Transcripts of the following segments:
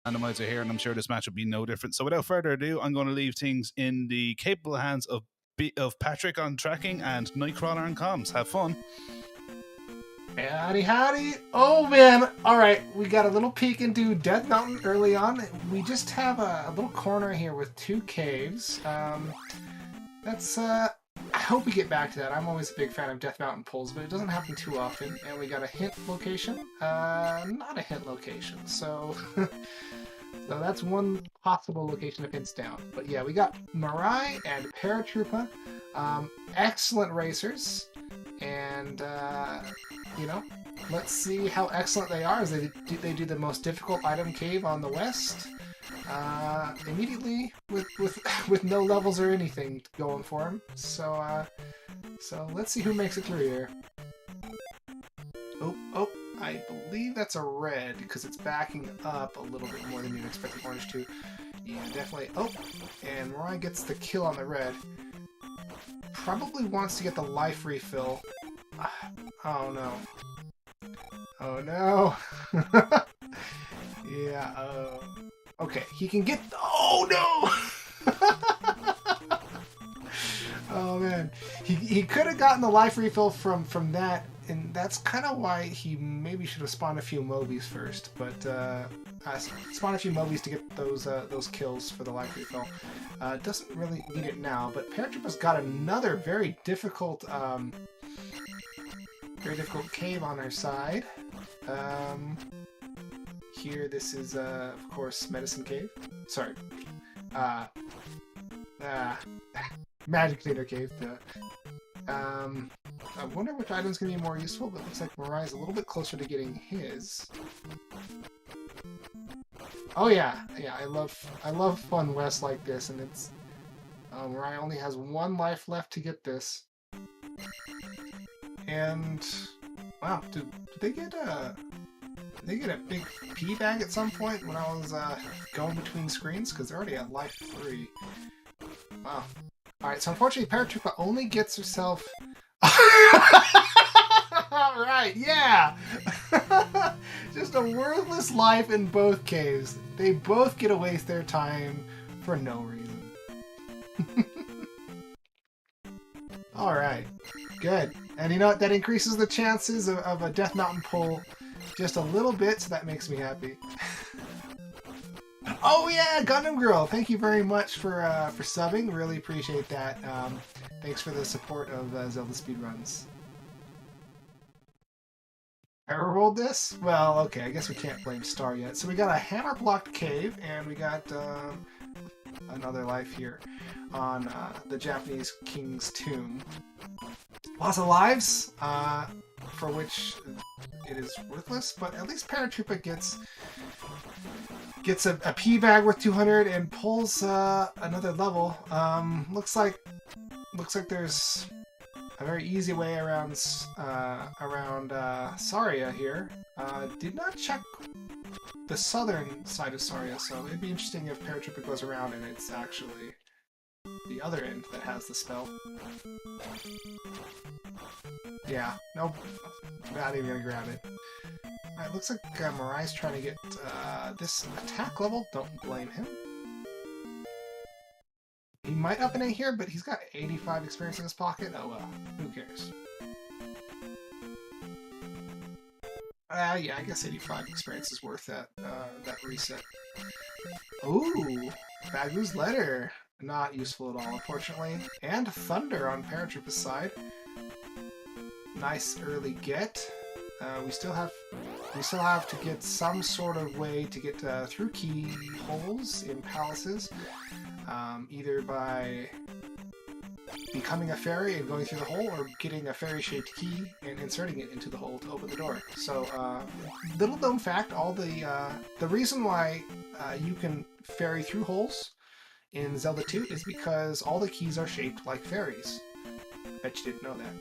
Randomizer here, and I'm sure this match will be no different. So without further ado, I'm going to leave things in the capable hands of Patrick on tracking and Nightcrawler on comms. Have fun. Howdy, howdy. Oh, man. All right, we got a little peek into Death Mountain early on. We just have a little corner here with 2 caves. I hope we get back to that. I'm always a big fan of Death Mountain pulls, but it doesn't happen too often. And we got a hint location. Not a hint location, so... So that's one possible location of hints down. But yeah, we got MiRai and Paratroopa. Excellent racers. And, you know, let's see how excellent they are as they do the most difficult item cave on the west. Immediately with no levels or anything going for them. So let's see who makes it through here. Oh, I believe that's a red because it's backing up a little bit more than you'd expect the orange to. Yeah, definitely. Oh, and MiRai gets the kill on the red. Probably wants to get the life refill. Oh no. Oh no. Yeah, okay, he can get... Oh no! Oh man. He could have gotten the life refill from that, and that's kind of why he maybe should have spawned a few Mobies first, but spawn a few Mobies to get those kills for the life refill. Doesn't really need it now, but Paratroopa's got another very difficult cave on her side. Here, this is, of course, Medicine Cave. Sorry. Magic Theater Cave. I wonder which item's going to be more useful, but it looks like MiRai's a little bit closer to getting his. Oh yeah, I love fun West like this, and it's... MiRai only has 1 life left to get this. And... Wow, did they get a big P bag at some point when I was going between screens? Because they're already at life 3. Wow. Alright, so unfortunately Paratroopa only gets herself... Alright, yeah! Just a worthless life in both caves. They both get to waste their time for no reason. Alright, good. And you know what? That increases the chances of a Death Mountain pull just a little bit, so that makes me happy. Oh yeah, Gundam Girl! Thank you very much for subbing. Really appreciate that. Thanks for the support of Zelda Speedruns. I rolled this? Well, okay, I guess we can't blame Star yet. So we got a hammer-blocked cave, and we got another life here on the Japanese King's Tomb. Lots of lives, for which it is worthless, but at least Paratroopa gets a P bag worth 200 and pulls another level. Looks like there's a very easy way around Saria here. Did not check the southern side of Saria, so it'd be interesting if Paratroopa goes around and it's actually the other end that has the spell. Yeah, nope, not even gonna grab it. Alright, looks like MiRai's trying to get this attack level. Don't blame him. He might up an A here, but he's got 85 experience in his pocket. Oh well, who cares? Yeah, I guess 85 experience is worth that reset. Ooh, Bagu's Letter. Not useful at all, unfortunately. And Thunder on Paratroopa's side. Nice early get. We still have to get some sort of way to get through keyholes in palaces, either by becoming a fairy and going through the hole, or getting a fairy-shaped key and inserting it into the hole to open the door. So, little known fact: the reason why you can fairy through holes in Zelda 2 is because all the keys are shaped like fairies. Bet you didn't know that.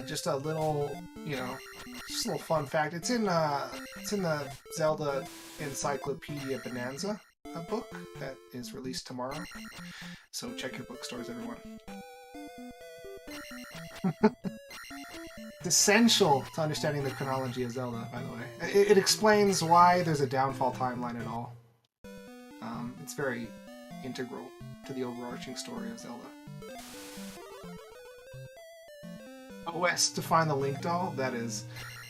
Just a little, just a little fun fact. It's in the Zelda Encyclopedia Bonanza book that is released tomorrow. So check your bookstores, everyone. It's essential to understanding the chronology of Zelda, by the way. It explains why there's a downfall timeline at all. It's very integral to the overarching story of Zelda. OS to find the Link doll? That is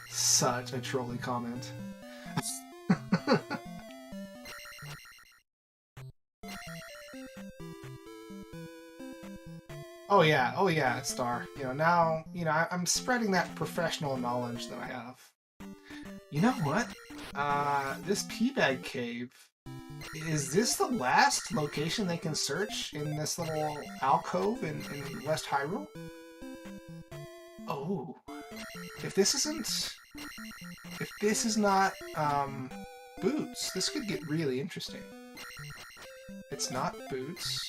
such a trolly comment. Oh yeah, Star. Now, I'm spreading that professional knowledge that I have. You know what? This P-Bag Cave, is this the last location they can search in this little alcove in West Hyrule? Oh. If this is not, Boots, this could get really interesting. It's not Boots.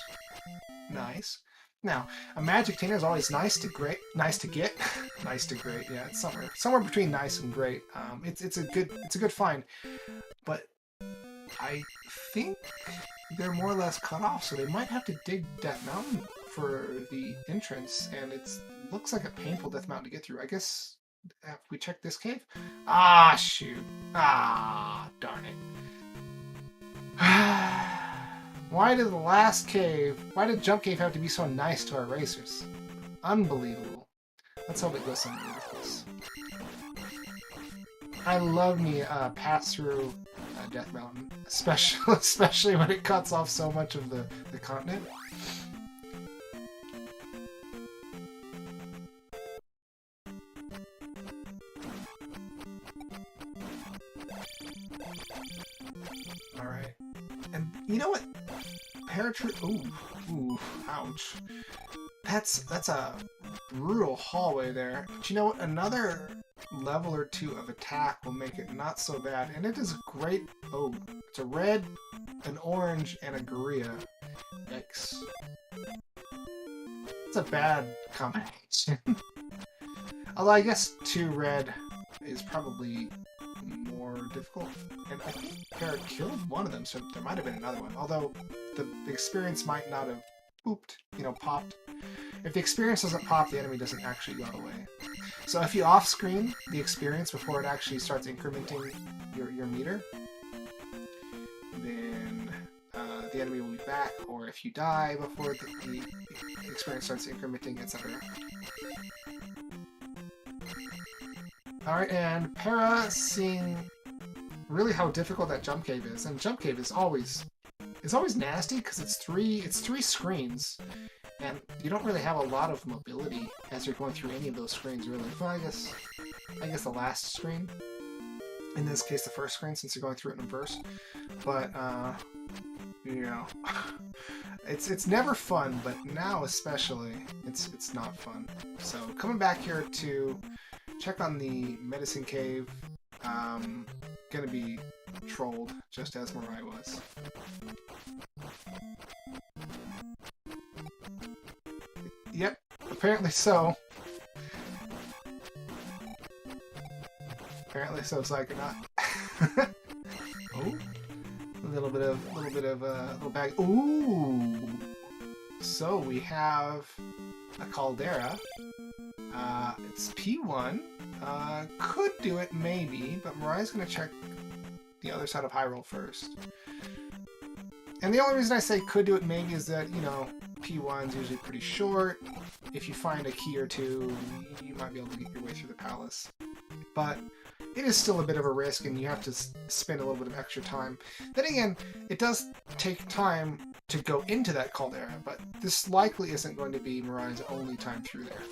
Nice. Now, a magic container is always nice to get. Nice to great. Yeah, it's somewhere between nice and great. It's a good find, but I think they're more or less cut off, so they might have to dig Death Mountain for the entrance, and it looks like a painful Death Mountain to get through. I guess have we checked this cave? Ah, shoot! Ah, darn it! Why did Jump Cave have to be so nice to our racers? Unbelievable. Let's hope it goes somewhere with this. I love me pass through Death Mountain, especially when it cuts off so much of the continent. Alright. And you know what? Paratroopa. Ooh, ouch. That's a brutal hallway there. But you know what? Another level or two of attack will make it not so bad. And it is a great... Oh, it's a red, an orange, and a Gorilla. Yikes. It's a bad combination. Although I guess 2 red is probably more difficult. And I think Para killed one of them, so there might have been another one. Although the experience might not have popped. If the experience doesn't pop, the enemy doesn't actually go away. So if you off-screen the experience before it actually starts incrementing your meter, then the enemy will be back, or if you die before the experience starts incrementing, etc. Alright, and Para seeing really how difficult that jump cave is, and jump cave is always nasty because it's three screens, and you don't really have a lot of mobility as you're going through any of those screens, really. Well, I guess the last screen. In this case, the first screen, since you're going through it in reverse. But it's never fun, but now especially, it's not fun. So coming back here to check on the medicine cave, gonna be trolled just as MiRai was. Yep, apparently so. Apparently so, Psychonaut. Oh, a little bag. Ooh. So we have a caldera. It's P1. Could do it maybe, but MiRai's gonna check the other side of Hyrule first. And the only reason I say could do it maybe is that, P1's usually pretty short. If you find a key or two, you might be able to get your way through the palace. But it is still a bit of a risk, and you have to spend a little bit of extra time. Then again, it does take time to go into that caldera, but this likely isn't going to be MiRai's only time through there.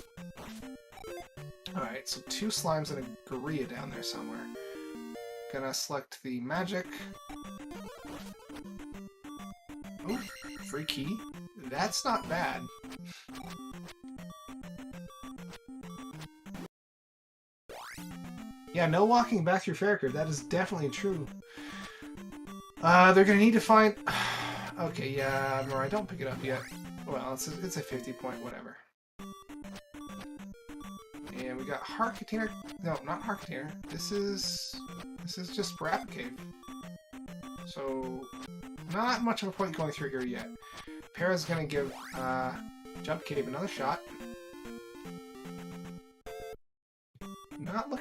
Alright, so 2 slimes and a Gorilla down there somewhere. Gonna select the magic. Oh, free key. That's not bad. Yeah, no walking back through Fair Curve. That is definitely true. They're gonna need to find... Okay, yeah, MiRai, don't pick it up yet. Well, it's a 50 point whatever. And we got Heart Container. No, not Heart Container. This is just Rapid Cave. So, not much of a point going through here yet. Para's gonna give Jump Cave another shot.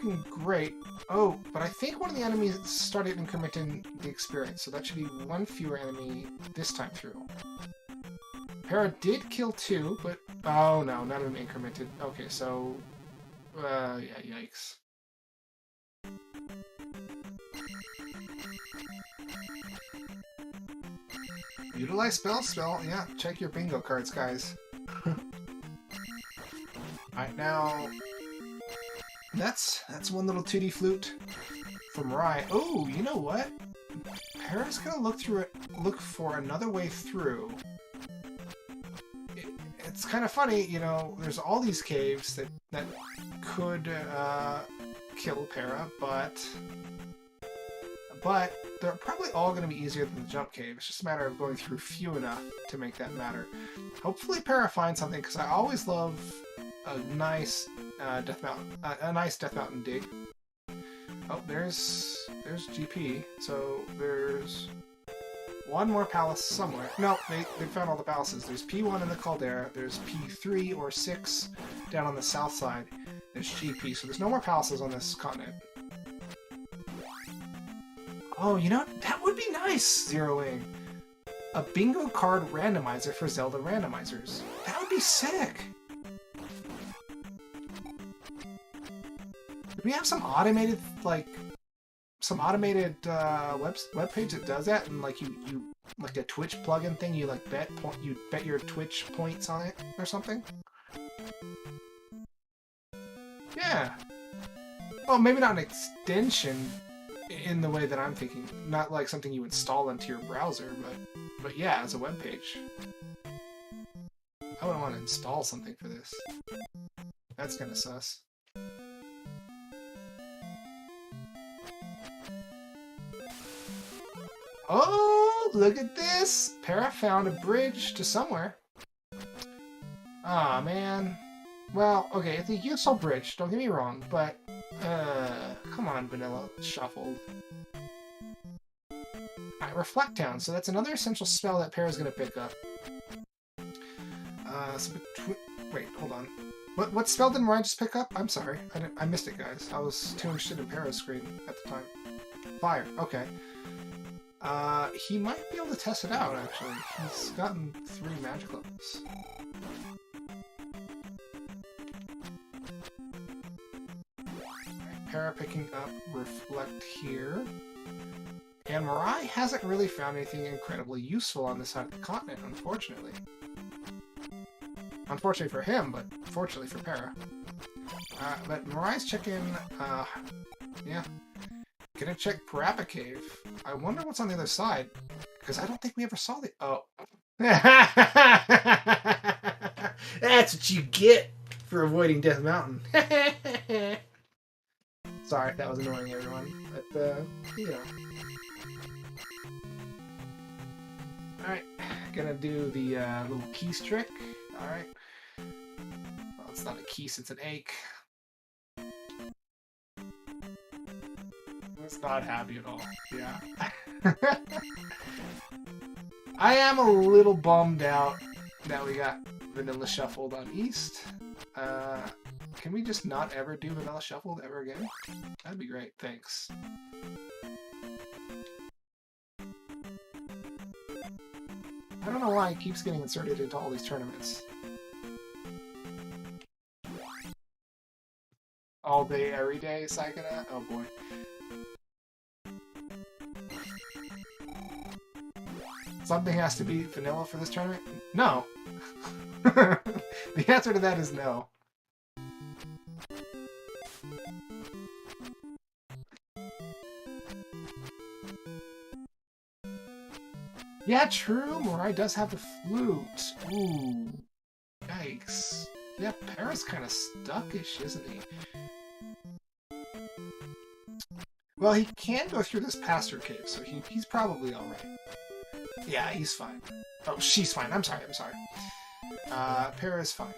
looking great. Oh, but I think one of the enemies started incrementing the experience, so that should be one fewer enemy this time through. Para did kill 2, but... Oh no, none of them incremented. Okay, so... yeah, yikes. Utilize spell, yeah, check your bingo cards, guys. Alright, now... That's one little 2D flute from MiRai. Oh, you know what? Para's gonna look for another way through. It's kind of funny, you know, there's all these caves that could kill Para, but they're probably all going to be easier than the jump cave. It's just a matter of going through few enough to make that matter. Hopefully Para finds something, because I always love a nice Death Mountain dig. Oh, there's GP. So there's one more palace somewhere. No, they found all the palaces. There's P1 in the caldera. There's P3 or 6 down on the south side. There's GP. So there's no more palaces on this continent. Oh, you know, that would be nice, zeroing. A bingo card randomizer for Zelda randomizers. That would be sick. Do we have some automated, like, web page that does that, and like you like a Twitch plugin thing, you like bet your Twitch points on it or something? Yeah. Well, maybe not an extension in the way that I'm thinking, not like something you install into your browser, but yeah, as a web page. I wouldn't want to install something for this. That's kind of sus. Oh, look at this! Para found a bridge to somewhere. Aw, man. Well, okay, it's a useful bridge, don't get me wrong, but... come on, Vanilla Shuffled. Alright, Reflect Town, so that's another essential spell that Para's gonna pick up. Wait, hold on. What spell did MiRai just pick up? I'm sorry, I missed it, guys. I was too interested in Para's screen at the time. Fire, okay. He might be able to test it out, actually. He's gotten 3 magic levels. Para picking up Reflect here. And MiRai hasn't really found anything incredibly useful on this side of the continent, unfortunately. Unfortunately for him, but fortunately for Para. But MiRai's checking, yeah. Gonna check Paratroopa Cave. I wonder what's on the other side, because I don't think we ever saw the... Oh. That's what you get for avoiding Death Mountain. Sorry if that was annoying, everyone. But, you know. Alright, gonna do the little keys trick. Alright. Well, it's not a keys, it's an ache. It's not happy at all. Yeah. I am a little bummed out that we got Vanilla Shuffled on East. Can we just not ever do Vanilla Shuffled ever again? That'd be great, thanks. I don't know why it keeps getting inserted into all these tournaments. All day, every day, Psychonaut? Oh boy. Something has to be vanilla for this tournament? No. The answer to that is no. Yeah, true. MiRai does have the flute. Ooh. Yikes. Yeah, Para's kind of stuckish, isn't he? Well, he can go through this Pastor Cave, so he's probably alright. Yeah, he's fine. Oh, she's fine. I'm sorry. Para's fine.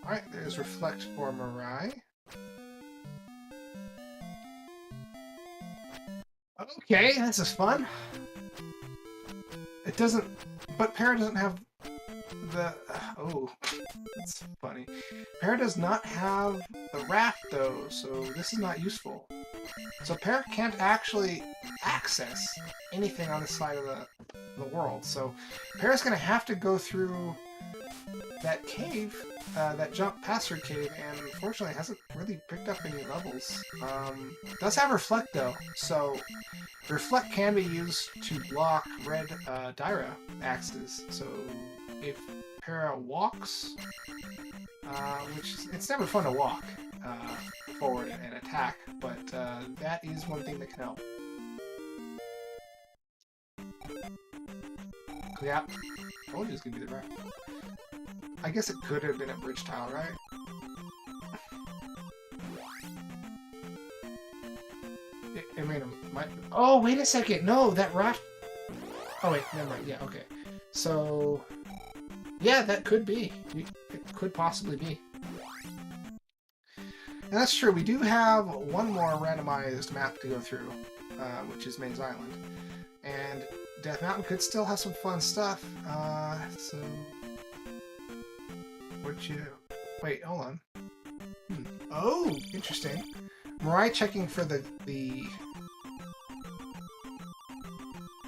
Alright, there's Reflect for MiRai. Okay, this is fun. It doesn't... But Para doesn't have the... Oh, that's funny. Para does not have the raft, though, so this is not useful. So Para can't actually access anything on this side of the world. So Para's going to have to go through that cave, that jump past her cave, and unfortunately hasn't really picked up any levels. Does have Reflect, though, so Reflect can be used to block red Dyra axes. So if Para walks, which it's never fun to walk forward and attack, but that is one thing that can help. Yeah, told you it was gonna be the raft. I guess it could have been a bridge tile, right? I mean, oh, wait a second! No, that raft... Oh, wait, never mind. Yeah, okay. So... Yeah, that could be. It could possibly be. And that's true. We do have one more randomized map to go through, which is Maze Island. And Death Mountain could still have some fun stuff. So... Wait, hold on. Oh, interesting. MiRai checking for the...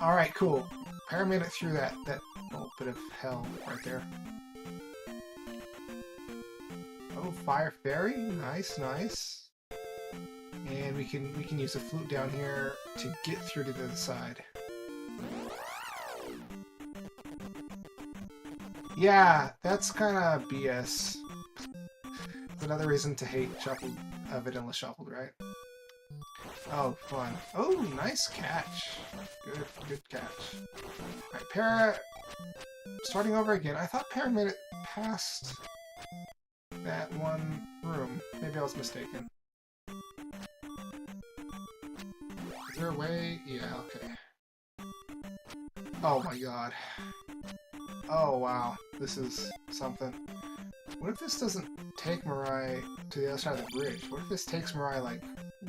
Alright, cool. Para made it through that little bit of hell right there. Oh, Fire Fairy. Nice, nice. And we can use a flute down here to get through to the other side. Yeah, that's kind of BS. It's another reason to hate shuffled, vanilla shuffled, right? Oh, fun. Oh, nice catch. Good catch. Alright, Para... Starting over again. I thought Para made it past that one room. Maybe I was mistaken. Is there a way? Yeah, okay. Oh my god. Oh wow, this is something. What if this doesn't take MiRai to the other side of the bridge? What if this takes MiRai, like,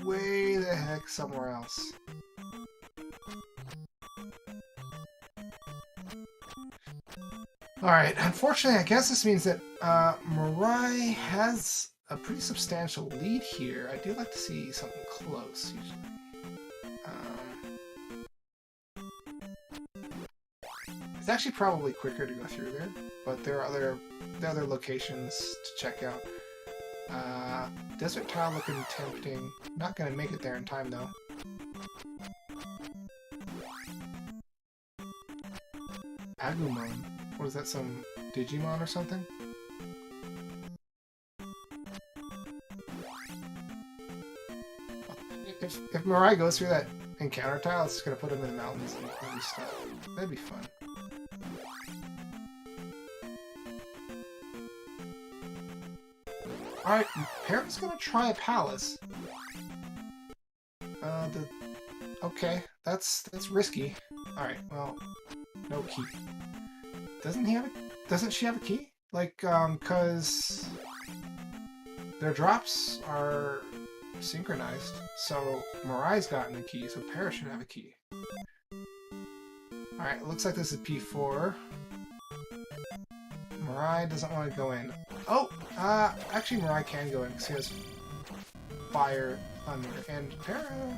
way the heck somewhere else? Alright, unfortunately, I guess this means that MiRai has a pretty substantial lead here. I do like to see something close, usually. It's actually probably quicker to go through there, but there are other locations to check out. Desert tile looking tempting. Not gonna make it there in time though. Agumon. What is that, some Digimon or something? If MiRai goes through that encounter tile, it's just gonna put him in the mountains and maybe stuff. That'd be fun. Alright, Para's gonna try a palace. Okay, that's risky. Alright, well, no key. Doesn't she have a key? Like, cause their drops are synchronized. So MiRai's gotten a key, so Para should have a key. Alright, looks like this is P4. MiRai doesn't want to go in. Oh! Actually MiRai can go in because he has fire, thunder, and Para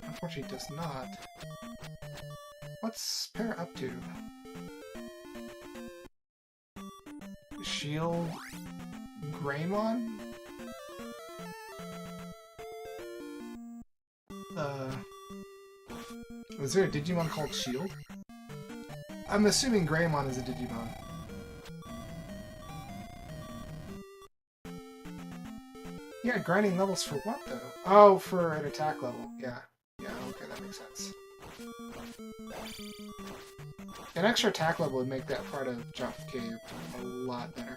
unfortunately does not. What's Para up to? Shield Greymon? Was there a Digimon called Shield? I'm assuming Greymon is a Digimon. Yeah, grinding levels for what, though? Oh, for an attack level. Yeah. Yeah, okay, that makes sense. An extra attack level would make that part of Jump Cave a lot better.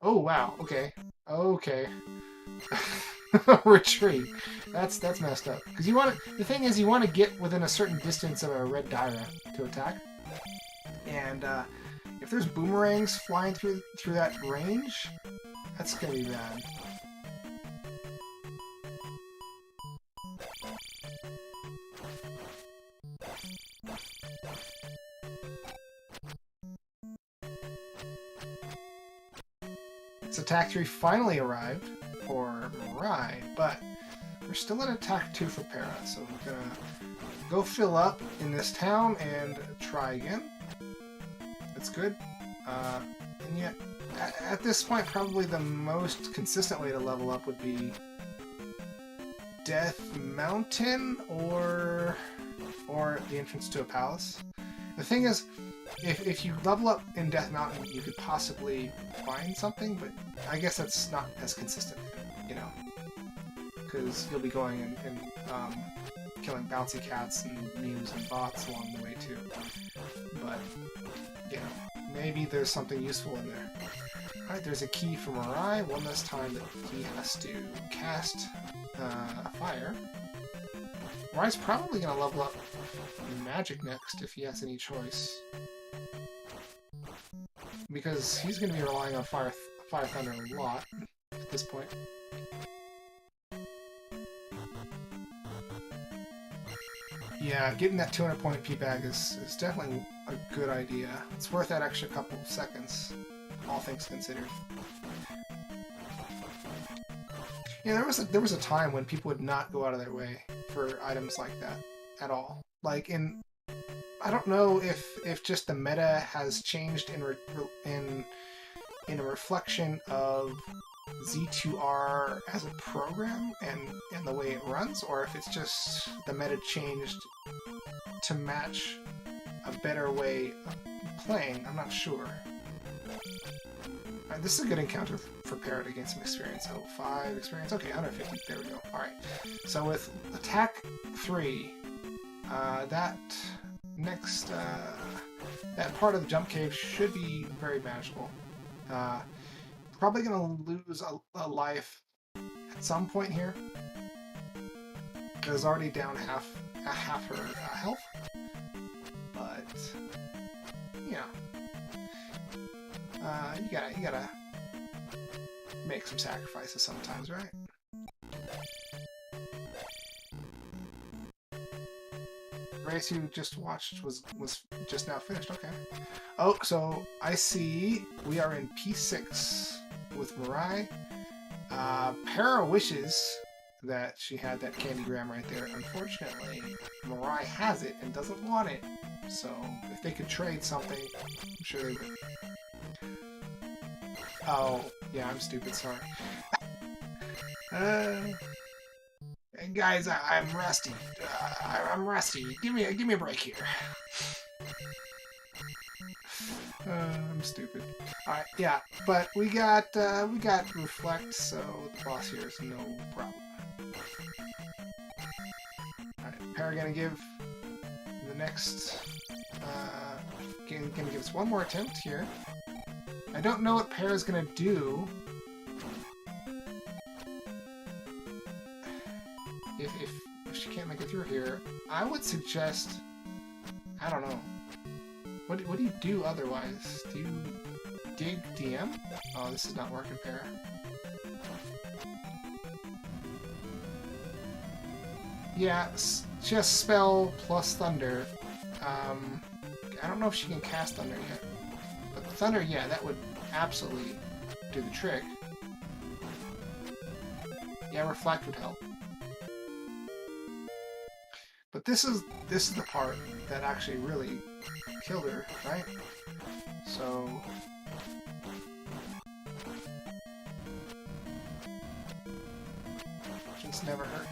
Oh, wow, okay. Okay. Retreat. That's messed up. Because you want to... The thing is, you want to get within a certain distance of a red Dyra to attack. And, if there's boomerangs flying through that range, that's gonna be bad. It's Attack 3 finally arrived for MiRai, but we're still at Attack 2 for Para, so we're gonna go fill up in this town and try again. That's good. And yet, at this point, probably the most consistent way to level up would be Death Mountain or the entrance to a palace. The thing is, if you level up in Death Mountain, you could possibly find something, but I guess that's not as consistent, you know, because you'll be going and killing bouncy cats and mews and bots along the way too. But, you know, maybe there's something useful in there. Alright, there's a key for MiRai. One less time that he has to cast fire. MiRai's probably going to level up magic next if he has any choice. Because he's going to be relying on Fire Thunder a lot at this point. Yeah, getting that 200-point P-Bag is definitely a good idea. It's worth that extra couple of seconds, all things considered. Yeah, there was a time when people would not go out of their way for items like that at all. Like I don't know if just the meta has changed in a reflection of Z2R as a program and the way it runs, or if it's just the meta changed to match a better way of playing. I'm not sure. Alright, this is a good encounter for Para to gain some experience. Oh, 5 experience. Okay, 150. There we go. Alright. So with Attack 3, that next, that part of the jump cave should be very manageable. Probably gonna lose a life at some point here. There's already down half her health, but yeah, you gotta make some sacrifices sometimes, right? The race you just watched was just now finished. Okay. Oh, so I see we are in P6 with MiRai. Para wishes that she had that candygram right there. Unfortunately, MiRai has it and doesn't want it. So if they could trade something, I'm sure they would. Oh, yeah, I'm stupid. Sorry. Guys, I'm rusty. I'm rusty. Give me a break here. I'm stupid. Alright, yeah, but we got Reflect, so the boss here is no problem. Alright, Para gonna give the next gonna give us one more attempt here. I don't know what Para's gonna do. If she can't make it through here, I would suggest, I don't know. What do you do otherwise? Do you dig DM? Oh, this is not working, Para. Yeah, just spell plus thunder. I don't know if she can cast thunder yet. But thunder, yeah, that would absolutely do the trick. Yeah, reflect would help. But this is the part that actually really killed her, right? So just never hurt.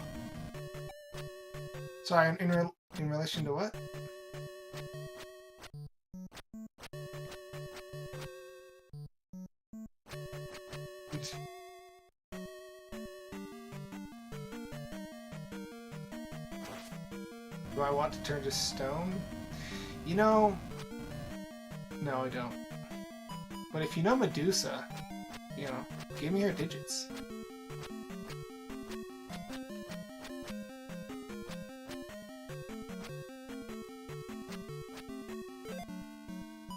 Sorry, in relation to what? Do I want to turn to stone? You know, no, I don't. But if you know Medusa, you know, give me her digits.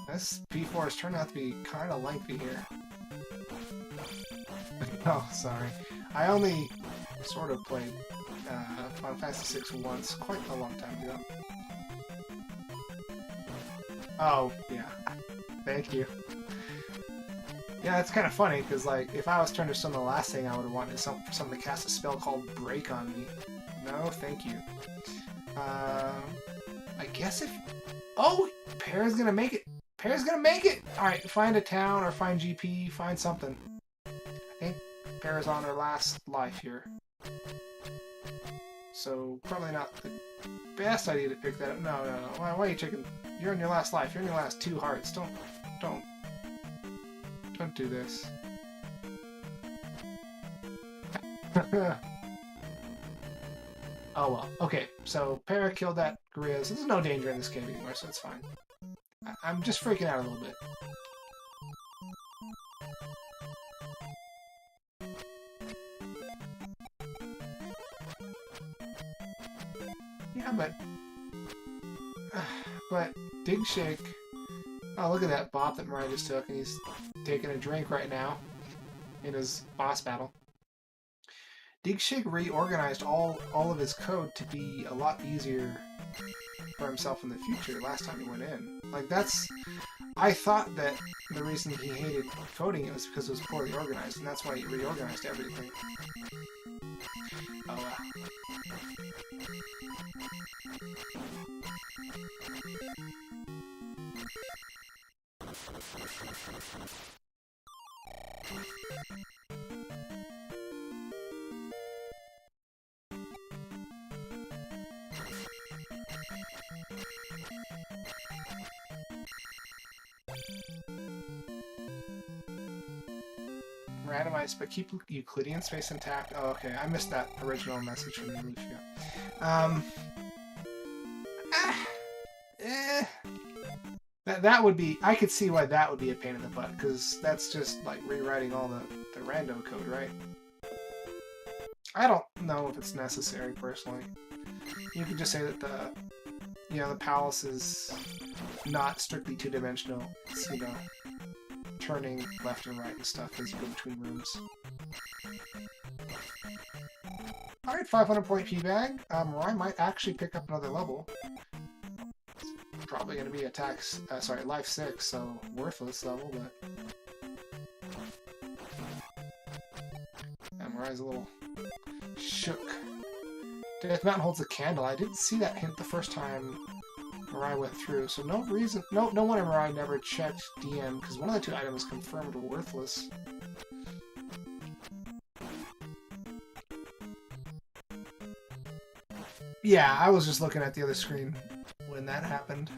This P4 is turning out to be kind of lengthy here. Oh, sorry. I only sort of played Final Fantasy VI once, quite a long time ago. Oh, yeah. Thank you. Yeah, it's kind of funny because like if I was turned to stone, the last thing I would have wanted is someone to cast a spell called Break on me. No, thank you. I guess if... Oh! Para's gonna make it! Para's gonna make it! Alright, find a town or find GP, find something. I think Para's on her last life here. So, probably not the best idea to pick that up. No. Why are you checking? You're on your last life. You're on your last 2 hearts. Don't do this. Oh well. Okay, so Para killed that Grizz. There's no danger in this cave anymore, so it's fine. I'm just freaking out a little bit. Yeah, but Dig Shake. Oh, look at that bop that MiRai just took, and he's taking a drink right now in his boss battle. Dig Shake reorganized all of his code to be a lot easier for himself in the future last time he went in. Like, that's... I thought that the reason he hated coding it was because it was poorly organized, and that's why he reorganized everything. Oh, wow. Randomize, but keep Euclidean space intact. Oh, okay. I missed that original message from you, Lucia. That would be... I could see why that would be a pain in the butt, because that's just, like, rewriting all the rando code, right? I don't know if it's necessary, personally. You could just say that the palace is not strictly two-dimensional. It's, turning left and right and stuff as you go between rooms. Alright, 500 point P-Bag. MiRai might actually pick up another level. It's probably going to be life 6, so worthless level, but... MiRai's a little shook. Death Mountain holds a candle. I didn't see that hint the first time MiRai went through, so no wonder MiRai never checked DM, because one of the 2 items confirmed worthless. Yeah, I was just looking at the other screen when that happened.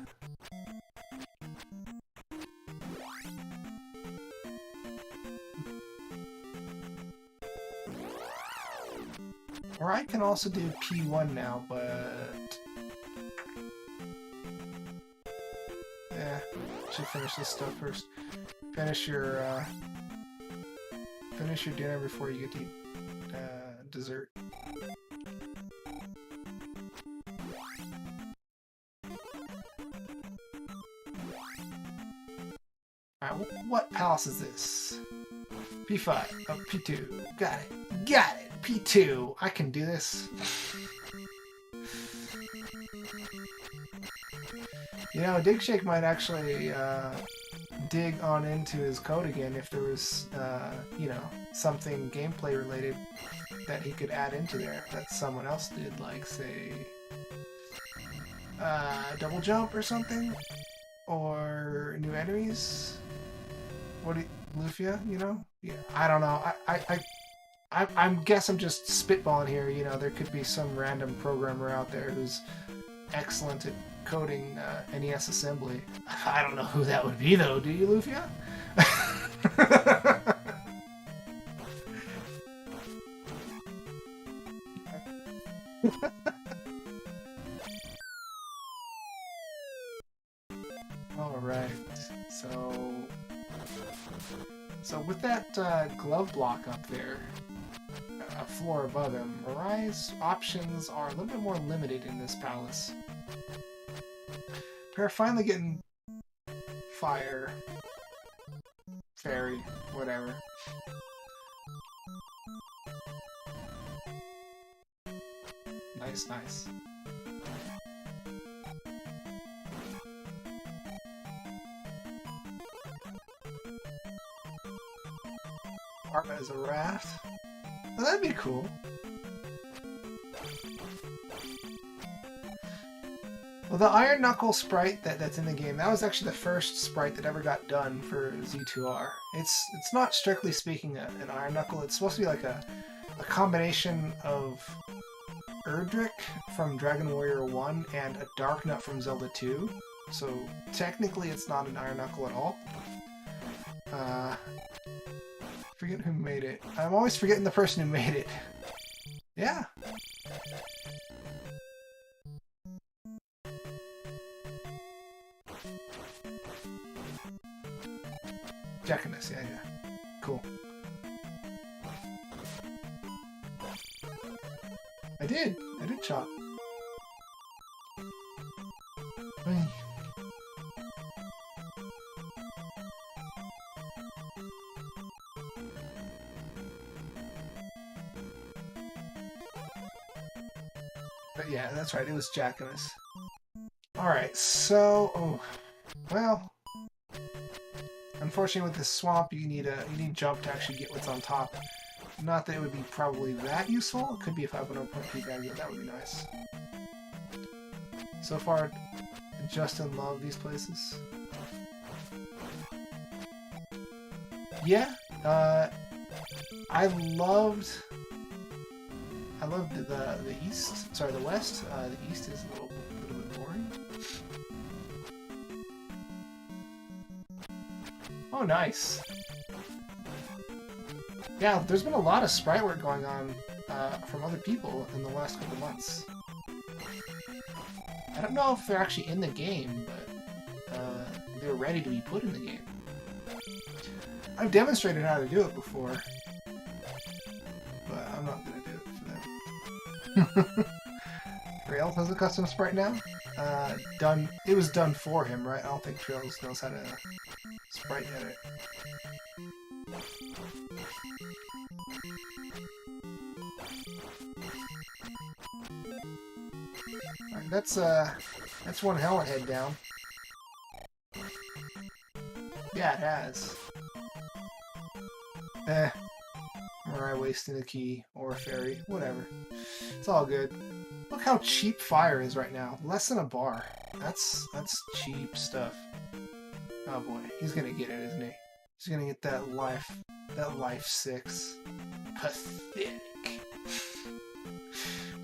MiRai can also do P1 now, but... should finish this stuff first. Finish your dinner before you get to eat dessert. Alright, what palace is this? P5. Oh, P2. Got it. P2. I can do this. Dig Shake might actually dig on into his code again if there was, something gameplay related that he could add into there that someone else did, like, say, double jump or something? Or new enemies? Lufia, Yeah, I don't know. I guess I'm just spitballing here, there could be some random programmer out there who's excellent at coding NES assembly. I don't know who that would be, though. Do you, Lufia? Alright. So with that glove block up there, a floor above him, MiRai's options are a little bit more limited in this palace. We're finally getting fire, fairy, whatever. Nice. apartment as a raft. Well, that'd be cool. Well, the Iron Knuckle sprite that's in the game, that was actually the first sprite that ever got done for Z2R. It's not strictly speaking an Iron Knuckle. It's supposed to be like a combination of Erdrick from Dragon Warrior 1 and a Dark Nut from Zelda 2. So technically it's not an Iron Knuckle at all. Forget who made it. I'm always forgetting the person who made it. Yeah. Jackiness, yeah. Cool. I did chop. Ay. But yeah, that's right, it was Jackiness. Alright, so well, unfortunately with this swamp you need jump to actually get what's on top. Not that it would be probably that useful. It could be if I have an 0.2 value, that would be nice. So far, Justin loved these places. Yeah, I loved the east. Sorry, the west. The east is a little bit boring. Oh, nice. Yeah, there's been a lot of sprite work going on from other people in the last couple months. I don't know if they're actually in the game, but they're ready to be put in the game. I've demonstrated how to do it before, but I'm not going to do it for them. Trails has a custom sprite now? It was done for him, right? I don't think Trails knows how to sprite edit. Alright, that's one hell of a head down. Yeah, it has. MiRai wasting a key or a fairy, whatever. It's all good. Look how cheap fire is right now. Less than a bar. That's cheap stuff. Oh boy, he's gonna get it, isn't he? He's gonna get that life 6. Pathetic.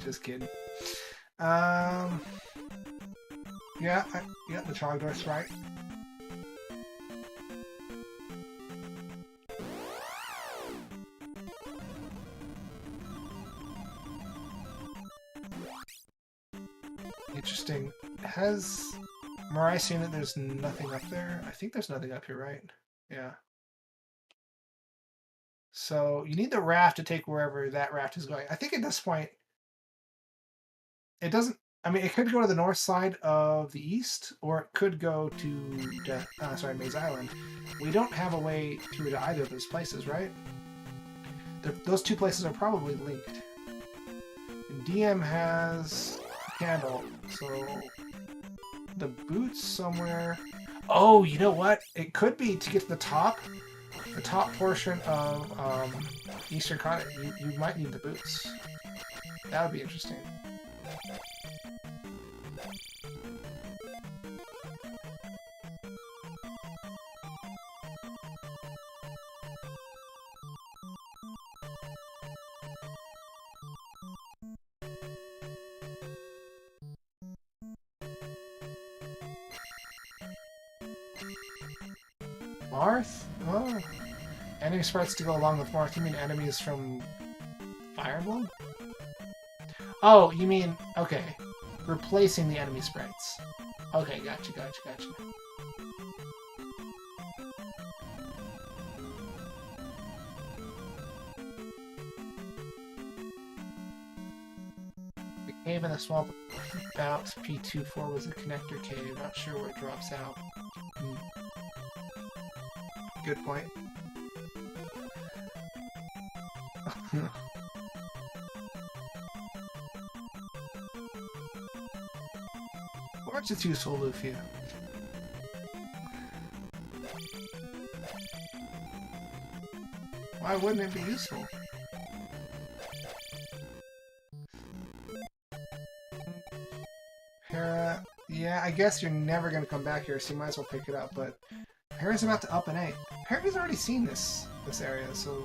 Just kidding. Yeah, the Trogdor's right. Interesting. Has MiRai seen that there's nothing up there? I think there's nothing up here, right? Yeah. So you need the raft to take wherever that raft is going. I think at this point, it doesn't. I mean, it could go to the north side of the east, or it could go to Maze Island. We don't have a way to either of those places, right? Those two places are probably linked. And DM has a candle, so the boots somewhere. Oh, you know what? It could be to get to the top portion of Eastern Continent. You might need the boots. That would be interesting. Marth? Oh. Enemy sprites to go along with Marth. You mean enemies from Fire Emblem? Oh, you mean... Okay. Replacing the enemy sprites. Okay, gotcha. The cave in the swamp about P24 was a connector cave. Not sure where it drops out. Good point. Watch it's useful, Luffy. Why wouldn't it be useful? Para, yeah, I guess you're never going to come back here, so you might as well pick it up, but Para's about to up an A. Para's already seen this area, so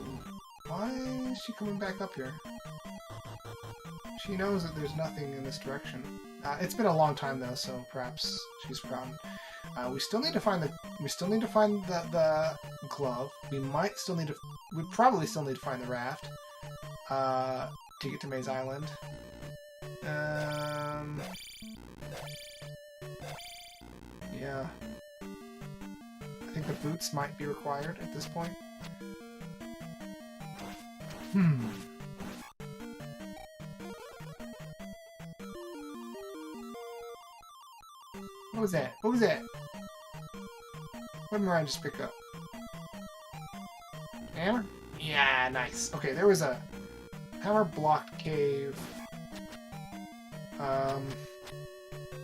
why is she coming back up here? She knows that there's nothing in this direction. It's been a long time though, so perhaps she's forgotten. We still need to find the glove. We probably still need to find the raft to get to Maze Island. Yeah. I think the boots might be required at this point. What was that? What was that? What did MiRai just pick up? Hammer? Yeah, nice. Okay, there was a hammer-blocked cave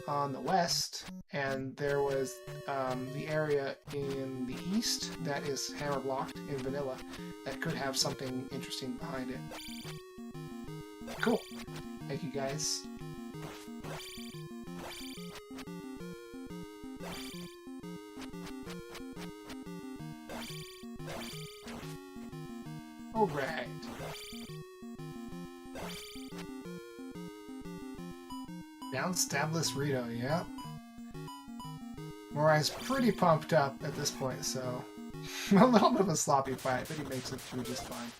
on the west, and there was the area in the east that is hammer-blocked in vanilla that could have something interesting behind it. Cool. Thank you, guys. Alright. Down Stabless Rito, yep. MiRai's pretty pumped up at this point, so a little bit of a sloppy fight, but he makes it through just fine.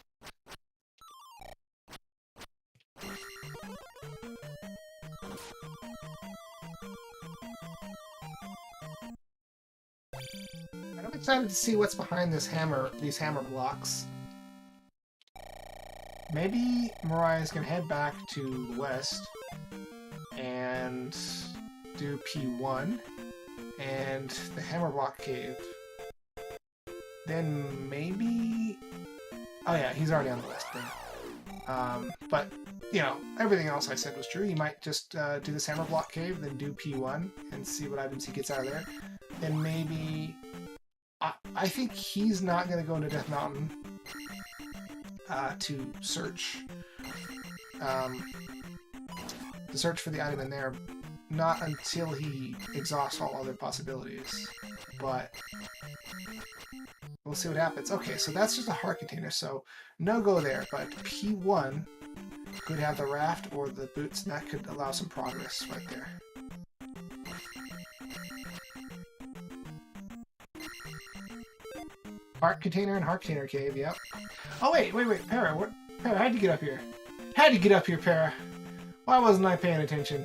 I'm excited to see what's behind these hammer blocks. Maybe MiRai's gonna head back to the west and do P1 and the hammer block cave. Then maybe... Oh yeah, he's already on the west thing. But, you know, everything else I said was true. He might just do this hammer block cave, then do P1 and see what items he gets out of there. Then maybe... I think he's not going to go into Death Mountain to search for the item in there, not until he exhausts all other possibilities, but we'll see what happens. Okay, so that's just a heart container, so no go there, but P1 could have the raft or the boots, and that could allow some progress right there. Heart container and heart container cave, yep. Oh wait, Para, Para, how'd you get up here? How'd you get up here, Para? Why wasn't I paying attention?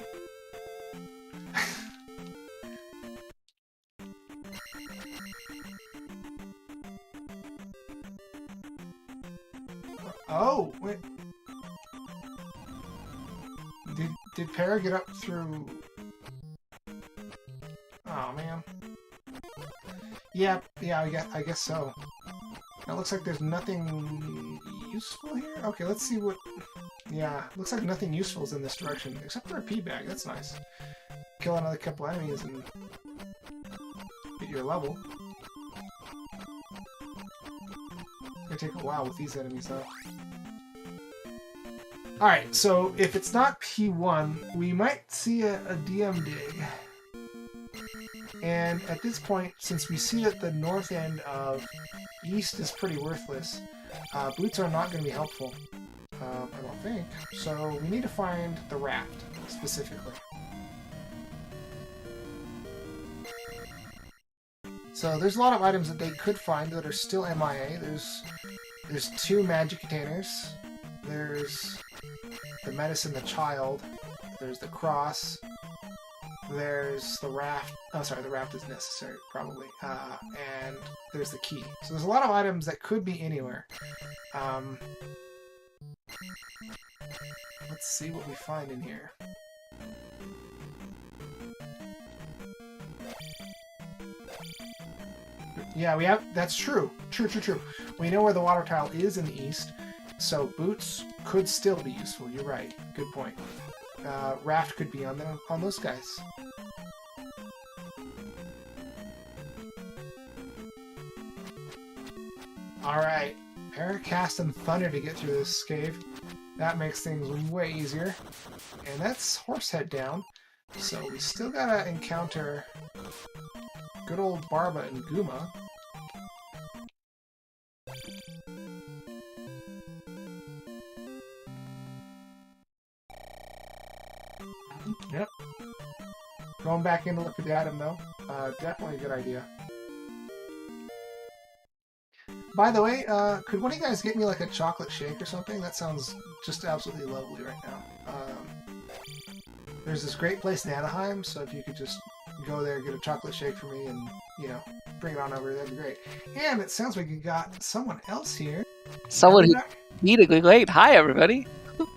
Oh, wait. Did Para get up through... Oh, man. Yeah, I guess so. Now, it looks like there's nothing useful here. Okay, let's see what... Yeah, looks like nothing useful is in this direction, except for a pea bag. That's nice. Kill another couple enemies and get your level. It's gonna take a while with these enemies, though. Alright, so if it's not P1, we might see a DM dig. And at this point, since we see that the north end of east is pretty worthless, boots are not going to be helpful, I don't think. So we need to find the raft, specifically. So there's a lot of items that they could find that are still MIA. There's 2 magic containers. There's the medicine, the child. There's the cross. There's the raft. Oh, sorry, the raft is necessary, probably. And there's the key. So there's a lot of items that could be anywhere. Let's see what we find in here. Yeah, we have... That's true. True. We know where the water tile is in the east, so boots could still be useful. You're right. Good point. Raft could be on those guys. Alright. Paracast and Thunder to get through this cave. That makes things way easier. And that's Horsehead down. So we still gotta encounter good old Barba and Guma. Yep. Going back in to look at the item though. Definitely a good idea. By the way, could one of you guys get me like a chocolate shake or something? That sounds just absolutely lovely right now. There's this great place in Anaheim, so if you could just go there, get a chocolate shake for me, and, you know, bring it on over, that'd be great. And it sounds like you got someone else here. Someone who's immediately late. Hi, everybody.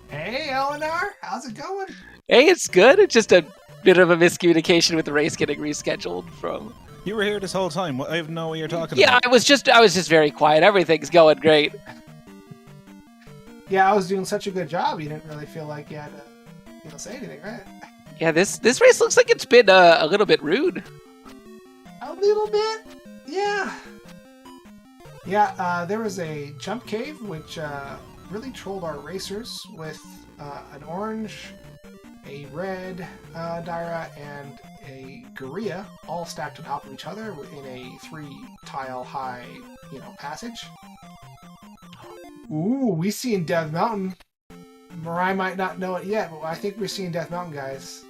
Hey, Eleanor! How's it going? Hey, it's good. It's just a bit of a miscommunication with the race getting rescheduled from... You were here this whole time. I have no what you're talking Yeah, about. I was just very quiet. Everything's going great. Yeah, I was doing such a good job, you didn't really feel like you had to, say anything, right? Yeah, this race looks like it's been a little bit rude. A little bit? Yeah. Yeah, there was a jump cave, which really trolled our racers with an orange, a red Dyra, and a Gorilla, all stacked on top of each other in a 3-tile high, passage. Ooh, we seen Death Mountain. MiRai might not know it yet, but I think we're seeing Death Mountain, guys.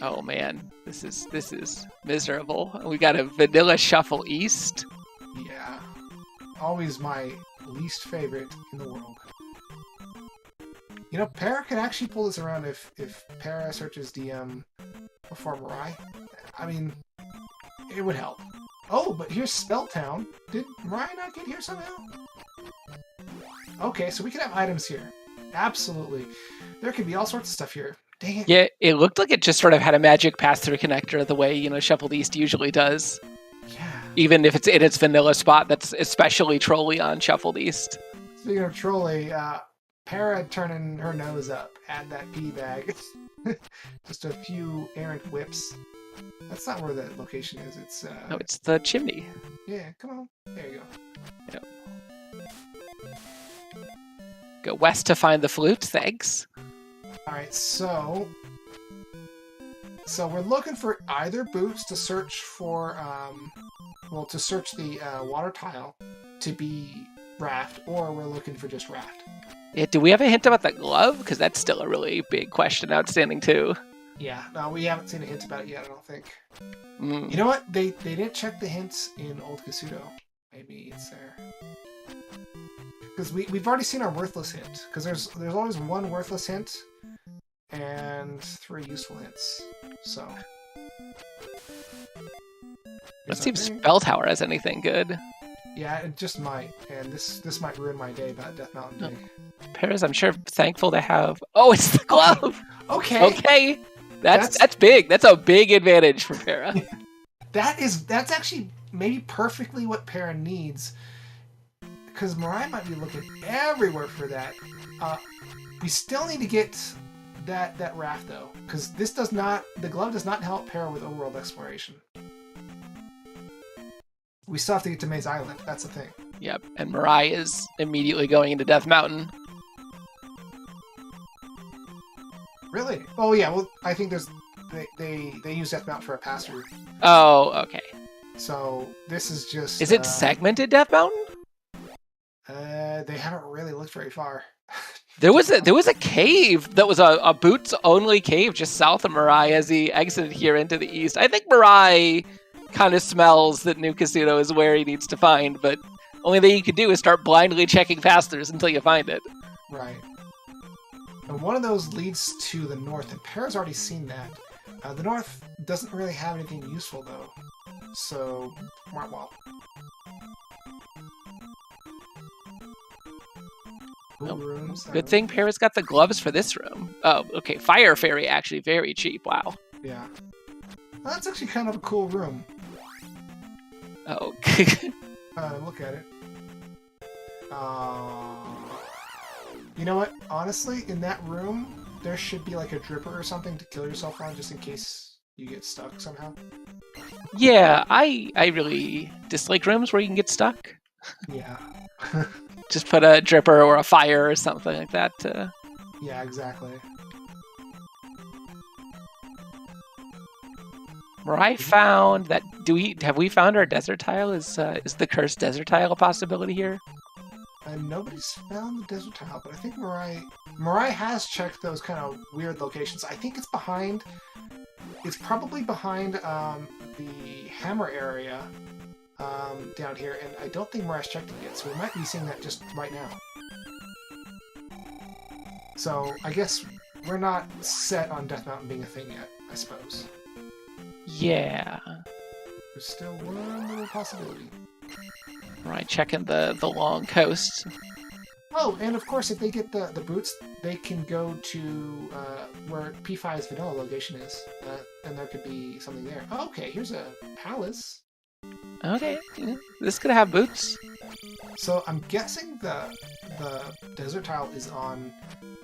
Oh man, this is miserable. We got a vanilla shuffle east. Yeah. Always my least favorite in the world. Para can actually pull this around if Para searches DM before MiRai. I mean, it would help. Oh, but here's Spelltown. Did MiRai not get here somehow? Okay, so we can have items here. Absolutely. There could be all sorts of stuff here. Dang it. Yeah, it looked like it just sort of had a magic pass-through connector the way, Shuffled East usually does. Yeah. Even if it's in its vanilla spot, that's especially trolly on Shuffled East. Speaking of trolly, Para turning her nose up at that pea bag. Just a few errant whips. That's not where the location is. It's No, it's the chimney. Yeah, come on. There you go. Yep. Go west to find the flute, thanks. Alright, so we're looking for either boots to search for, to search the water tile to be raft, or we're looking for just raft. Yeah, do we have a hint about the glove? Because that's still a really big question outstanding, too. Yeah, no, we haven't seen a hint about it yet, I don't think. Mm. You know what? They didn't check the hints in Old Kasuto. Maybe it's there. Because we've already seen our worthless hint. Because there's always one worthless hint and 3 useful hints. So Let's see if Spell Tower has anything good. Yeah, it just might. And this might ruin my day about Death Mountain Day. Paris, I'm sure thankful to have. Oh, it's the glove. Okay. Okay. That's big. That's a big advantage for Para. That's actually maybe perfectly what Para needs. Because MiRai might be looking everywhere for that. We still need to get that raft though, because the glove does not help Para with overworld exploration. We still have to get to Maze Island. That's the thing. Yep, and MiRai is immediately going into Death Mountain. Really? Oh yeah. Well, I think they use Death Mountain for a pass through. Oh, okay. So this is just. Is it segmented Death Mountain? They haven't really looked very far. There was a cave that was a boots only cave just south of MiRai as he exited here into the east. I think MiRai kind of smells that New Casino is where he needs to find, but only thing you can do is start blindly checking fasters until you find it. Right. And one of those leads to the north, and Para's already seen that. The north doesn't really have anything useful though, so well. Well, rooms. Good thing Para's got the gloves for this room. Oh, okay. Fire Fairy, actually, very cheap. Wow. Yeah. Well, that's actually kind of a cool room. Oh. Look at it. You know what? Honestly, in that room, there should be like a dripper or something to kill yourself on, just in case you get stuck somehow. Yeah, I really dislike rooms where you can get stuck. Yeah. Just put a dripper or a fire or something like that to... Yeah, exactly. MiRai found that. Have we found our desert tile? Is the cursed desert tile a possibility here? Nobody's found the desert tile, but I think MiRai has checked those kind of weird locations. I think it's behind. It's probably behind the hammer area down here, and I don't think MiRai's checked it yet. So we might be seeing that just right now. So I guess we're not set on Death Mountain being a thing yet, I suppose. Yeah. There's still one little possibility. Right, checking the long coast. Oh, and of course, if they get the boots, they can go to where P5's vanilla location is, and there could be something there. Oh, okay, here's a palace. Okay, this could have boots. So I'm guessing the desert tile is on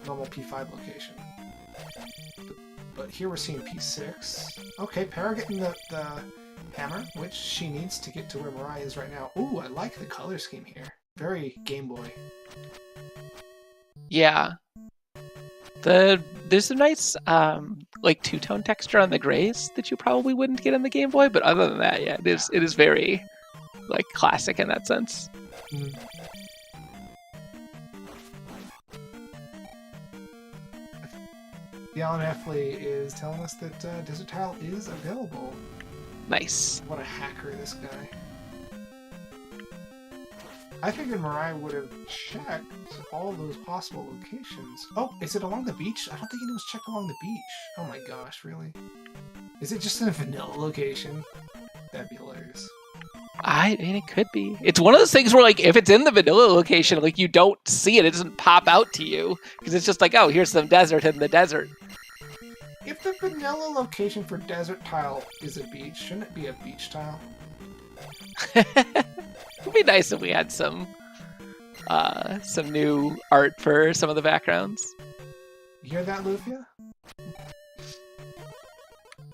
normal P5 location. But here we're seeing P6. Okay, Para getting the hammer, which she needs to get to where MiRai is right now. Ooh, I like the color scheme here. Very Game Boy. Yeah. There's a nice like two-tone texture on the grays that you probably wouldn't get in the Game Boy, but other than that, yeah, it is very like classic in that sense. Mm. The Alan Effley is telling us that Desert Tile is available. Nice. What a hacker, this guy. I figured MiRai would have checked all those possible locations. Oh, is it along the beach? I don't think it was checked along the beach. Oh my gosh, really? Is it just in a vanilla location? That'd be hilarious. I mean, it could be. It's one of those things where, like, if it's in the vanilla location, like, you don't see it. It doesn't pop out to you. Because it's just like, oh, here's some desert in the desert. If the vanilla location for Desert Tile is a beach, shouldn't it be a beach tile? It would be nice if we had some new art for some of the backgrounds. You hear that, Lufia?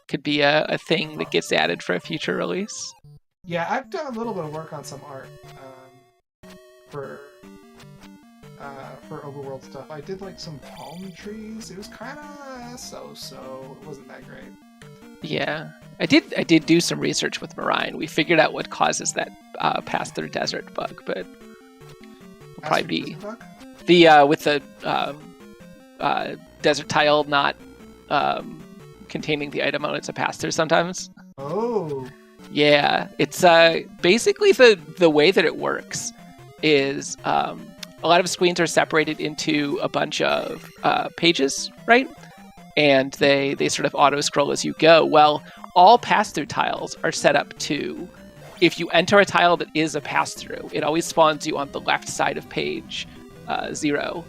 Could be a thing that gets added for a future release. Yeah, I've done a little bit of work on some art for overworld stuff. I did like some palm trees. It was kind of so-so. It wasn't that great. Yeah, I did do some research with MiRai, and we figured out what causes that pass-through desert bug, but it'll probably be the with the desert tile not containing the item on it's a pass-through sometimes. Oh. Yeah, it's basically the way that it works is a lot of screens are separated into a bunch of pages, right? And they sort of auto-scroll as you go. Well, all pass-through tiles are set up to, if you enter a tile that is a pass-through, it always spawns you on the left side of page 0.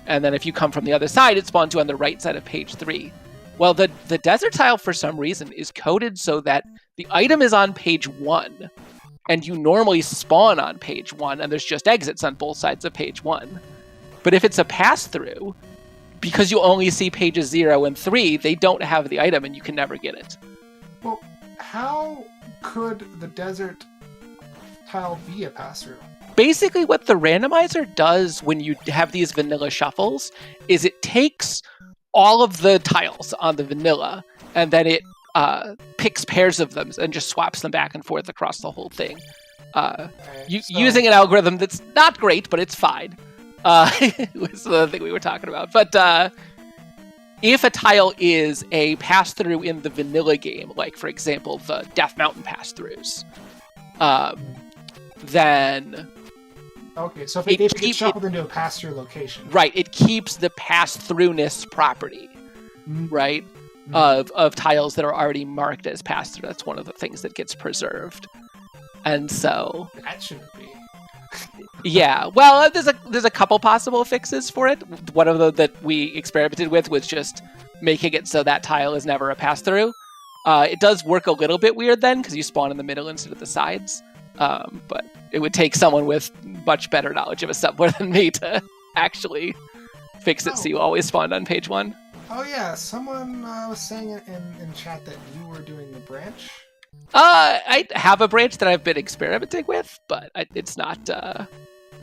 And then if you come from the other side, it spawns you on the right side of page 3. Well, the desert tile, for some reason, is coded so that the item is on page 1, and you normally spawn on page 1, and there's just exits on both sides of page 1. But if it's a pass-through, because you only see pages 0 and 3, they don't have the item, and you can never get it. Well, how could the desert tile be a pass-through? Basically, what the randomizer does when you have these vanilla shuffles is it takes all of the tiles on the vanilla, and then it picks pairs of them and just swaps them back and forth across the whole thing. Using an algorithm that's not great, but it's fine. Was the thing we were talking about. But if a tile is a pass-through in the vanilla game, like, for example, the Death Mountain pass-throughs, then... Okay, so if it gets shuffled into a pass-through location. Right, it keeps the pass-throughness property, right, of tiles that are already marked as pass-through. That's one of the things that gets preserved. And so... That shouldn't be. Yeah, well, there's a couple possible fixes for it. One of them that we experimented with was just making it so that tile is never a pass-through. It does work a little bit weird then, because you spawn in the middle instead of the sides. But it would take someone with much better knowledge of assembler than me to actually fix it so you always spawned on page 1. Oh yeah, someone was saying in chat that you were doing the branch I have a branch that I've been experimenting with, but it's not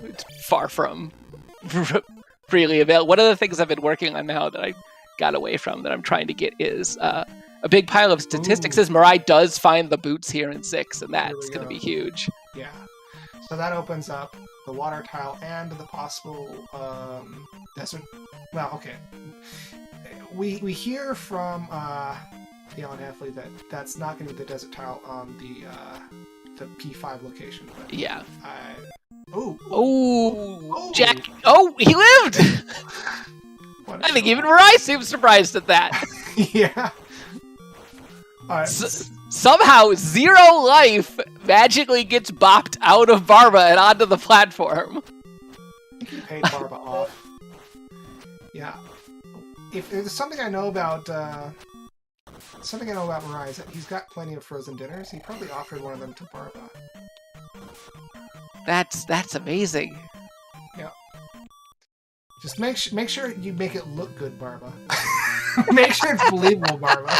it's far from freely available. One of the things I've been working on now that I got away from that I'm trying to get is a big pile of statistics. As MiRai does find the boots here in 6, and that's going to be huge. Yeah. So that opens up the water tile and the possible desert. Well, okay. We hear from Alan Heffley that that's not going to be the desert tile on the P5 location. But yeah. Oh, Jack! Oh, he lived. I think even MiRai seems surprised at that. Yeah. All right. Somehow, 0 life magically gets bopped out of Barba and onto the platform. I think he paid Barba off. Yeah. If there's something I know about MiRai is that he's got plenty of frozen dinners. He probably offered one of them to Barba. That's amazing. Yeah. Just make sure you make it look good, Barba. Make sure it's believable, Barba.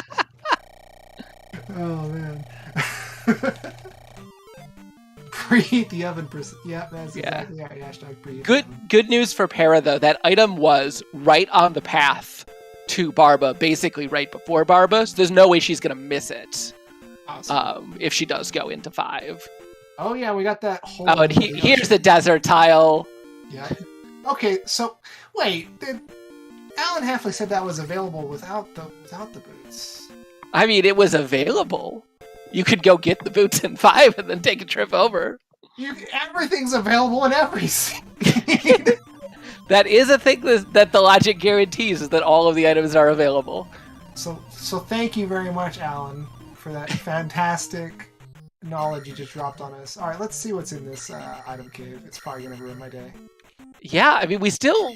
Oh man. Preheat the oven. Yeah, that's exactly right. Hashtag preheat. Good news for Para though. That item was right on the path to Barba, basically right before Barba. So there's no way she's gonna miss it. Awesome. If she does go into 5. Oh yeah, we got that whole. Oh, and here's the desert tile. Yeah. Okay, so wait, Alan Heffley said that was available without the boots. I mean, it was available. You could go get the boots in 5 and then take a trip over. Everything's available in every scene. That is a thing that the logic guarantees, is that all of the items are available. So thank you very much, Alan, for that fantastic knowledge you just dropped on us. All right, let's see what's in this item cave. It's probably going to ruin my day. Yeah, I mean, we still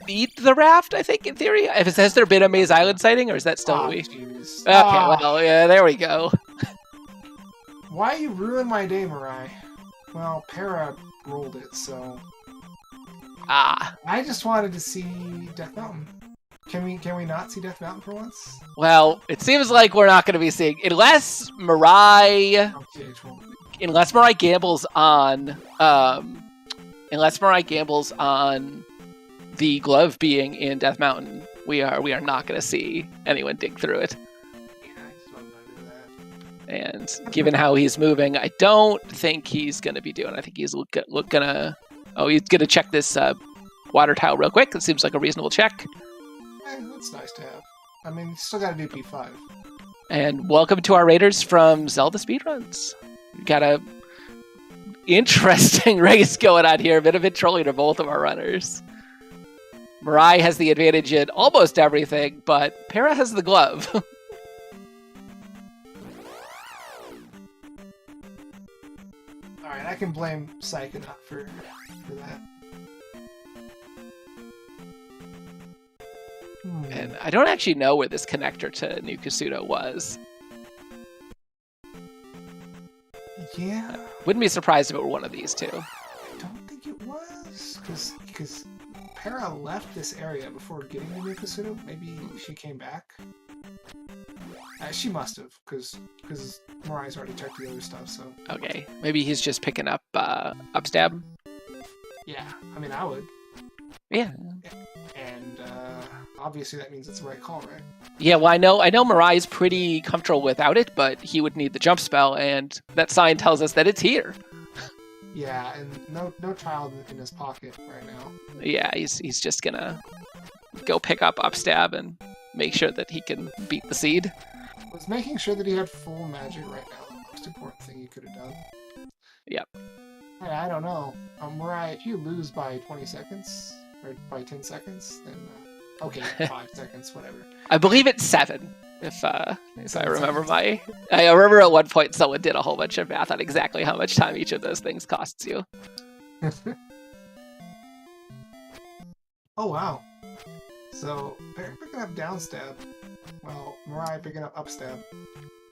need the raft, I think, in theory. Has there been a Maze Island sighting, or is that still we? Jeez. Okay, well, yeah, there we go. Why you ruin my day, MiRai? Well, Para rolled it, so... I just wanted to see Death Mountain. Can we not see Death Mountain for once? Well, it seems like we're not going to be seeing... Unless MiRai gambles on... Unless MiRai gambles on the glove being in Death Mountain, we are not going to see anyone dig through it. Yeah, I just wasn't going to do that. And given how he's moving, I don't think he's going to be doing. I think he's gonna. Oh, he's going to check this water tile real quick. It seems like a reasonable check. That's nice to have. I mean, you still got to do P5. And welcome to our raiders from ZeldaSpeedRuns. We got a interesting race going on here. A bit of it trolling to both of our runners. MiRai has the advantage in almost everything, but Para has the glove. Alright, I can blame Psychonaut for that. And I don't actually know where this connector to New Kasuto was. Yeah. Wouldn't be surprised if it were one of these two. I don't think it was, because Para left this area before getting to New Kasuto. Maybe she came back. She must have, because MiRai's already checked the other stuff. So okay, maybe he's just picking up upstab. Yeah, I mean I would. Yeah. And obviously that means it's the right call, right? Yeah, well, I know MiRai's pretty comfortable without it, but he would need the jump spell, and that sign tells us that it's here. Yeah, and no child in his pocket right now. Yeah, he's just gonna go pick up upstab and make sure that he can beat the seed. Was making sure that he had full magic right now the most important thing he could have done. Yep. I don't know. MiRai, if you lose by 20 seconds, or by 10 seconds, then okay, 5 seconds, whatever. I believe it's 7. If I remember I remember at one point someone did a whole bunch of math on exactly how much time each of those things costs you. Oh wow. So they're picking up downstab. Well, MiRai picking up upstab.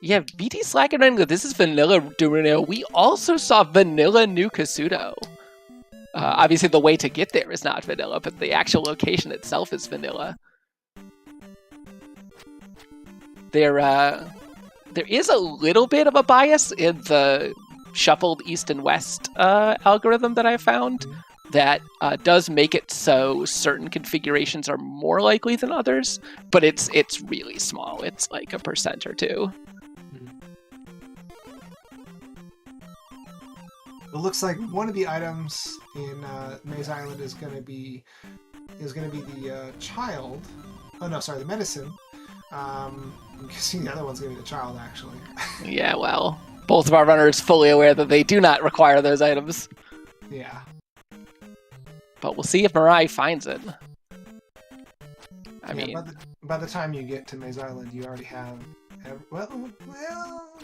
Yeah, BT Slack and Rengo, this is vanilla Dorino. We also saw vanilla New Kasuto. Obviously the way to get there is not vanilla, but the actual location itself is vanilla. there is a little bit of a bias in the shuffled east and west algorithm that I found that does make it so certain configurations are more likely than others, but it's really small. It's like 1% or 2%. It looks like one of the items in Maze Island is going to be the child. Oh no, sorry, the medicine. I'm guessing the other one's going to be the child, actually. Yeah, well, both of our runners fully aware that they do not require those items. Yeah. But we'll see if MiRai finds it. I mean, by the time you get to Maze Island, you already have. Well,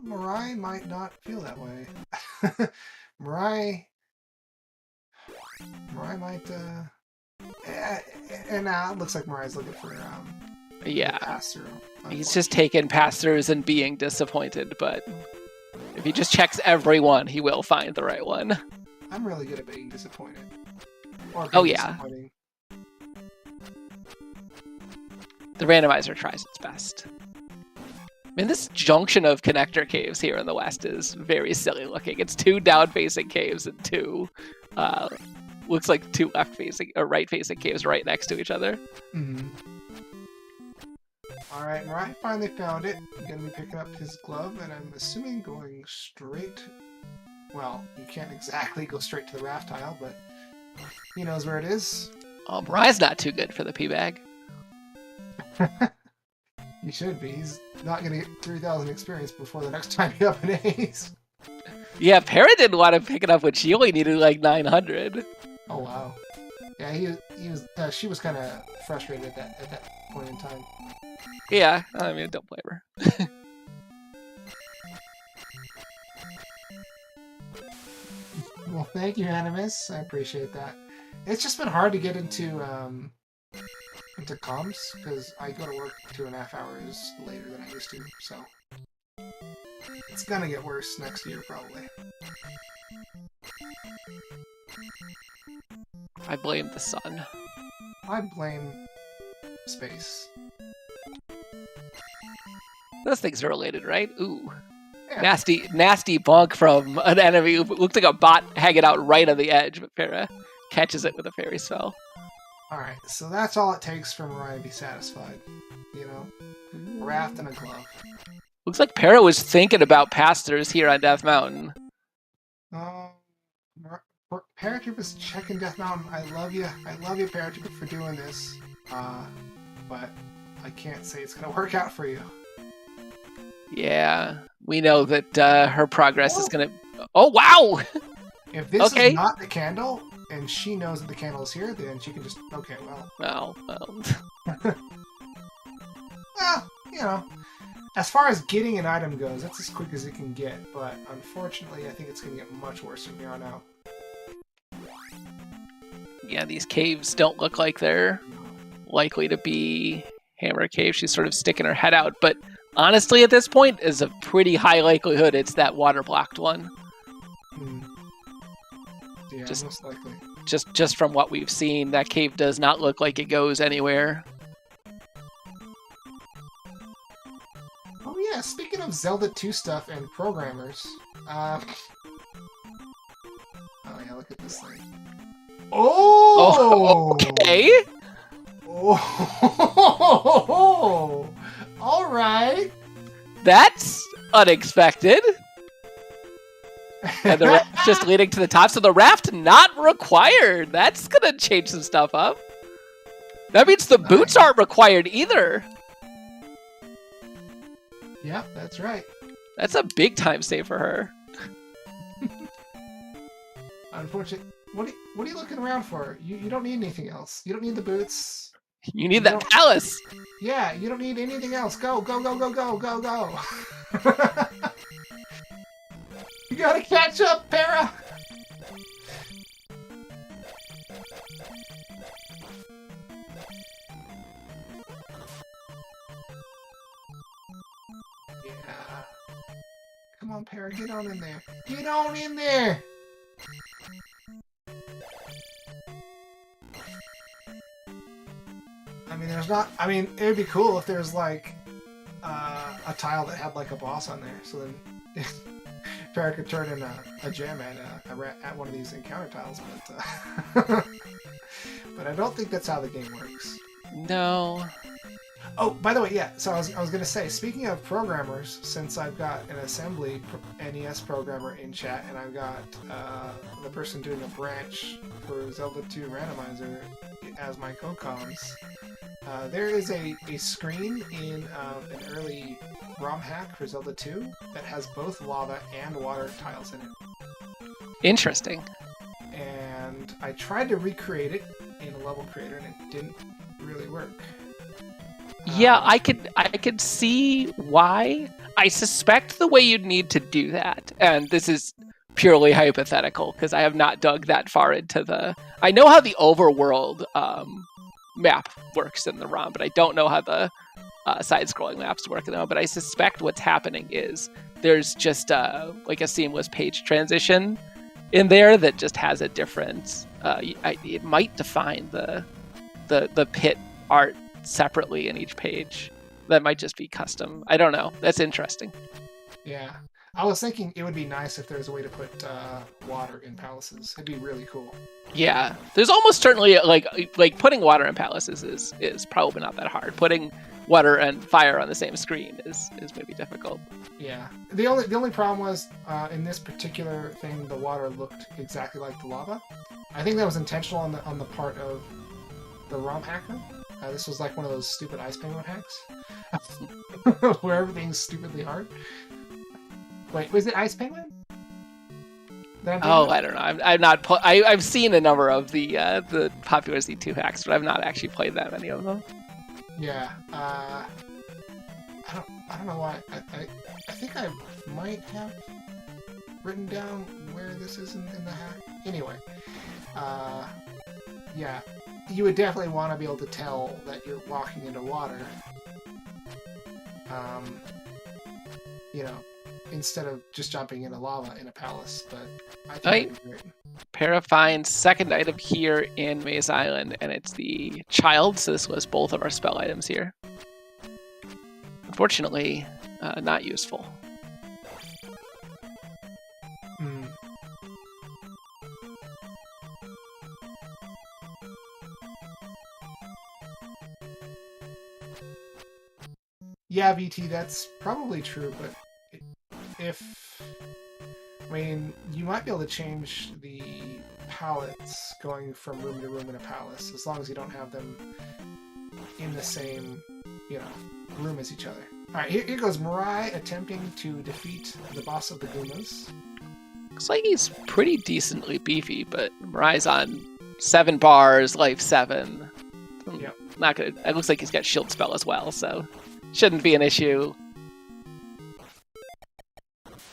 MiRai might not feel that way. MiRai might. And now it looks like MiRai's looking for yeah, pass-through. He's just taking pass-throughs and being disappointed. But if he just checks every one, he will find the right one. I'm really good at being disappointed. Oh yeah. The randomizer tries its best. I mean, this junction of connector caves here in the west is very silly looking. It's 2 down-facing caves and 2, looks like 2 left-facing or right-facing caves right next to each other. Mm-hmm. All right, MiRai finally found it. I'm gonna be picking up his glove, and I'm assuming going straight. Well, you can't exactly go straight to the raft tile, but he knows where it is. Oh, MiRai's not too good for the P-bag. He should be. He's not going to get 3,000 experience before the next time he up in A's. Yeah, Para didn't want to pick it up when she only needed like 900. Oh, wow. Yeah, he was. She was kind of frustrated at that point in time. Yeah, I mean, don't blame her. Well, thank you, Animus. I appreciate that. It's just been hard to get into comms because I go to work 2.5 hours later than I used to, so it's gonna get worse next year probably. I blame the sun. I blame space. Those things are related, right? Ooh. Yeah. Nasty bonk from an enemy who looked like a bot hanging out right on the edge, but Para catches it with a fairy spell. Alright, so that's all it takes for MiRai to be satisfied. You know? A raft and a glove. Looks like Para was thinking about pass-throughs here on Death Mountain. Paratroopa's checking Death Mountain. I love you, Paratroopa, for doing this. But I can't say it's gonna work out for you. Yeah, we know that her progress is gonna... Oh, wow! If this is not the candle, and she knows that the candle is here, then she can just... Okay, well... Well... Well, you know... As far as getting an item goes, that's as quick as it can get, but unfortunately, I think it's going to get much worse from here on out. Yeah, these caves don't look like they're likely to be Hammer Cave. She's sort of sticking her head out, but honestly, at this point, is a pretty high likelihood it's that water-blocked one. Yeah, most likely. Just from what we've seen, that cave does not look like it goes anywhere. Oh yeah, speaking of Zelda 2 stuff and programmers, oh yeah, look at this thing. Oh! Okay! Oh! Alright! That's unexpected! And the raft just leading to the top, so the raft not required! That's gonna change some stuff up. That means the boots aren't required either! Yep, that's right. That's a big time save for her. Unfortunately, what are you looking around for? You don't need anything else. You don't need the boots. You need that palace. Yeah, you don't need anything else. Go, go, go, go, go, go, go. You gotta catch up, Para. Yeah. Come on, Para, get on in there. Get on in there. I mean, it would be cool if there's like a a tile that had like a boss on there. So then Farrah could turn in a gem at one of these encounter tiles, but but I don't think that's how the game works. No. Oh, by the way, yeah. So I was gonna say, speaking of programmers, since I've got an assembly NES programmer in chat, and I've got the person doing a branch for Zelda 2 Randomizer as my co-coms, there is a screen in an early ROM hack for Zelda 2 that has both lava and water tiles in it. Interesting. And I tried to recreate it in a level creator, and it didn't really work. Yeah, I could see why. I suspect the way you'd need to do that, and this is purely hypothetical because I have not dug that far into the. I know how the overworld map works in the ROM, but I don't know how the side-scrolling maps work in the ROM. But I suspect what's happening is there's just like a seamless page transition in there that just has a difference. It might define the pit art separately in each page. That might just be custom. I don't know. That's interesting. Yeah. I was thinking it would be nice if there's a way to put water in palaces. It'd be really cool. Yeah. There's almost certainly like putting water in palaces is probably not that hard. Putting water and fire on the same screen is maybe difficult. Yeah. The only problem was in this particular thing the water looked exactly like the lava. I think that was intentional on the part of the ROM hacker. This was like one of those stupid Ice Penguin hacks where everything's stupidly hard. Wait, was it Ice Penguin? I don't know. I'm not. I've seen a number of the popular Z2 hacks, but I've not actually played that many of them. Yeah. I don't know why. I think I might have written down where this is in the hack. Anyway. Yeah. You would definitely want to be able to tell that you're walking into water. Instead of just jumping into lava in a palace. But I think it'd be great. Para finds second item here in Maze Island, and it's the child. So this was both of our spell items here. Unfortunately, not useful. Yeah, VT, that's probably true, but you might be able to change the palettes going from room to room in a palace, as long as you don't have them in the same, room as each other. Alright, here goes MiRai attempting to defeat the boss of the Goombas. Looks like he's pretty decently beefy, but MiRai's on 7 bars, life 7. Yep. Not good. It looks like he's got shield spell as well, so shouldn't be an issue.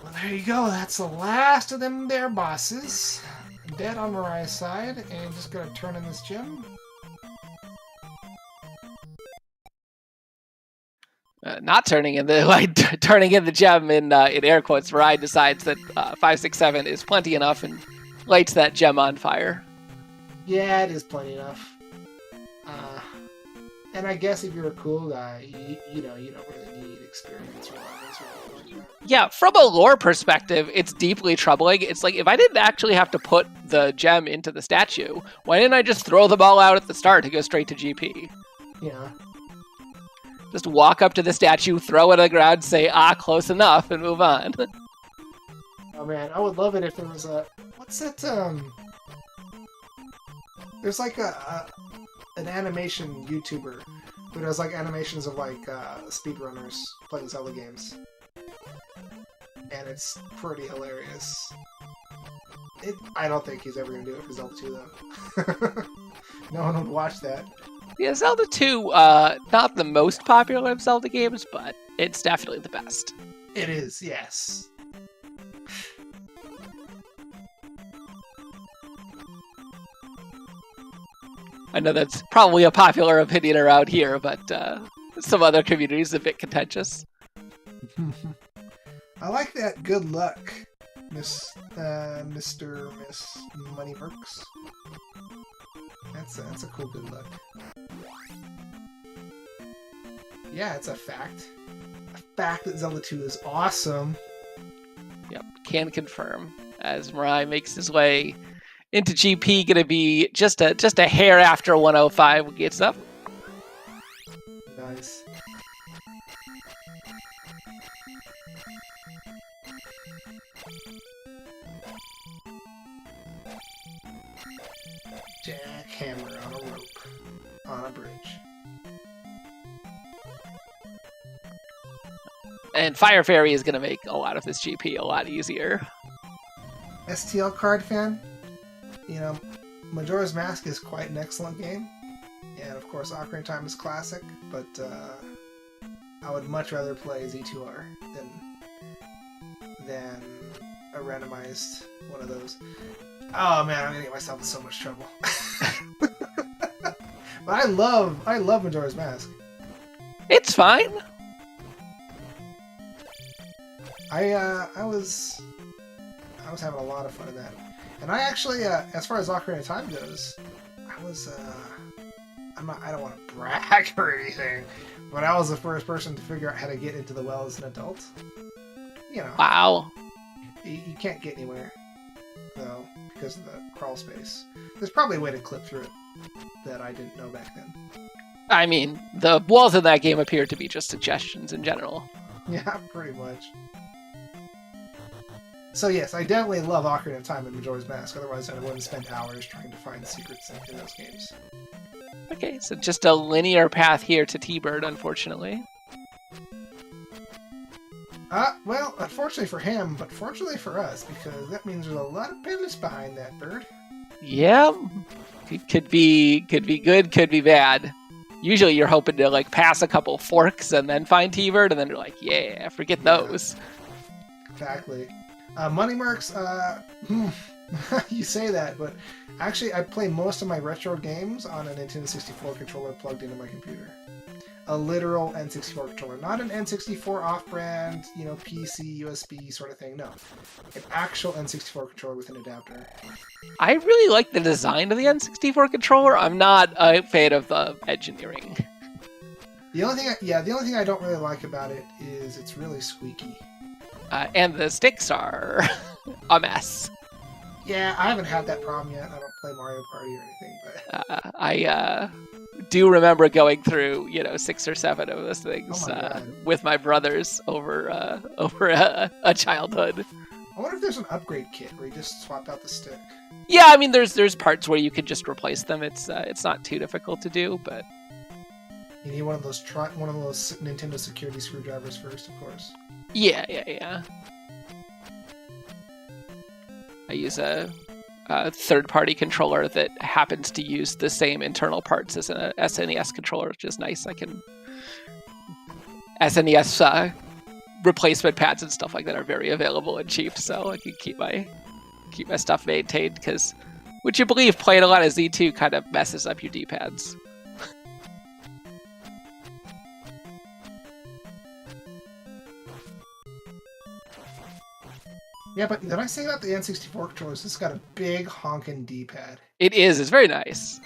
Well, there you go. That's the last of them there bosses. Dead on MiRai's side, and just gonna turn in this gem. Not turning in the turning in the gem in air quotes. MiRai decides that 567 is plenty enough and lights that gem on fire. Yeah, it is plenty enough. And I guess if you're a cool guy, you don't really need experience or anything like that. Yeah, from a lore perspective, it's deeply troubling. It's like, if I didn't actually have to put the gem into the statue, why didn't I just throw them all out at the start to go straight to GP? Yeah. Just walk up to the statue, throw it on the ground, say, close enough, and move on. Oh man, I would love it if there was a... What's that, There's like an animation YouTuber who does like animations of like speedrunners playing Zelda games. And it's pretty hilarious. I don't think he's ever going to do it for Zelda 2 though. No one would watch that. Yeah, Zelda 2, not the most popular of Zelda games, but it's definitely the best. It is, yes. I know that's probably a popular opinion around here, but some other communities a bit contentious. I like that good luck, Miss Moneyworks. That's a cool good luck. Yeah, it's a fact. back that Zelda 2 is awesome. Yep, can confirm. As MiRai makes his way into GP, gonna be just a hair after 105 when he gets up. Nice. Jackhammer on a rope on a bridge. And Fire Fairy is gonna make a lot of this GP a lot easier. STL card fan, you know, Majora's Mask is quite an excellent game, and of course Ocarina of Time is classic, but I would much rather play Z2R than a randomized one of those. Oh man, I'm gonna get myself in so much trouble. But I love Majora's Mask. It's fine. I was having a lot of fun in that, and I actually, as far as Ocarina of Time goes, I don't want to brag or anything, but I was the first person to figure out how to get into the well as an adult. You know. Wow. You can't get anywhere, though, because of the crawl space. There's probably a way to clip through it that I didn't know back then. I mean, the walls in that game appear to be just suggestions in general. Yeah, pretty much. So yes, I definitely love Ocarina of Time and Majora's Mask, otherwise I wouldn't spend hours trying to find secrets in those games. Okay, so just a linear path here to T-Bird, unfortunately. Well, unfortunately for him, but fortunately for us, because that means there's a lot of pillars behind that bird. Yeah, it could be good, could be bad. Usually you're hoping to like pass a couple forks and then find T-Bird, and then you're like, yeah, forget those. Exactly. Money Mercs, you say that, but actually I play most of my retro games on a Nintendo 64 controller plugged into my computer. A literal N64 controller, not an N64 off-brand, you know, PC, USB sort of thing, no. An actual N64 controller with an adapter. I really like the design of the N64 controller. I'm not a fan of the engineering. The only thing I don't really like about it is it's really squeaky. And the sticks are a mess. Yeah, I haven't had that problem yet. I don't play Mario Party or anything, but I do remember going through, 6 or 7 of those things with my brothers over a childhood. I wonder if there's an upgrade kit where you just swap out the stick. Yeah, I mean, there's parts where you could just replace them. It's not too difficult to do, but you need one of those Nintendo security screwdrivers first, of course. Yeah. I use a third-party controller that happens to use the same internal parts as an SNES controller, which is nice. I can SNES replacement pads and stuff like that are very available and cheap, so I can keep my stuff maintained. Because, would you believe, playing a lot of Z2 kind of messes up your D-pads. Yeah, but did I say about the N64 controllers? This got a big honkin' D-pad. It is. It's very nice.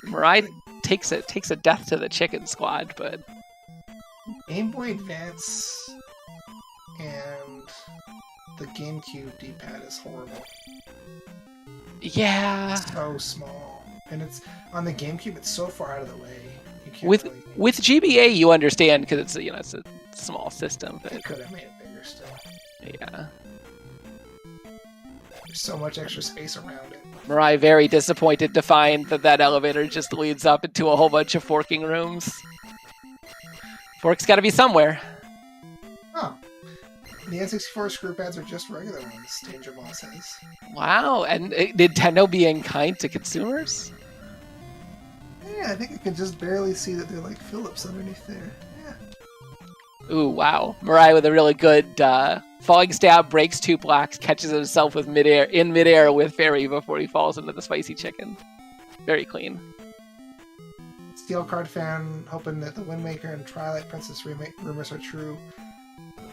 MiRai takes a death to the chicken squad, but Game Boy Advance and the GameCube D-pad is horrible. Yeah. It's so small, and it's on the GameCube. It's so far out of the way. You can't with really... GBA, you understand because it's it's a small system. But... They could have made it bigger still. Yeah. There's so much extra space around it. MiRai very disappointed to find that elevator just leads up into a whole bunch of forking rooms. Fork's got to be somewhere. Oh. The N64 screw pads are just regular ones, Danger Moss says. Wow, and Nintendo being kind to consumers? Yeah, I think I can just barely see that they're like Phillips underneath there. Yeah. Ooh, wow. MiRai with a really good falling stab, breaks 2 blocks, catches himself in midair with Fairy before he falls into the spicy chicken. Very clean. Steel Card fan hoping that the Wind Waker and Twilight Princess remake rumors are true.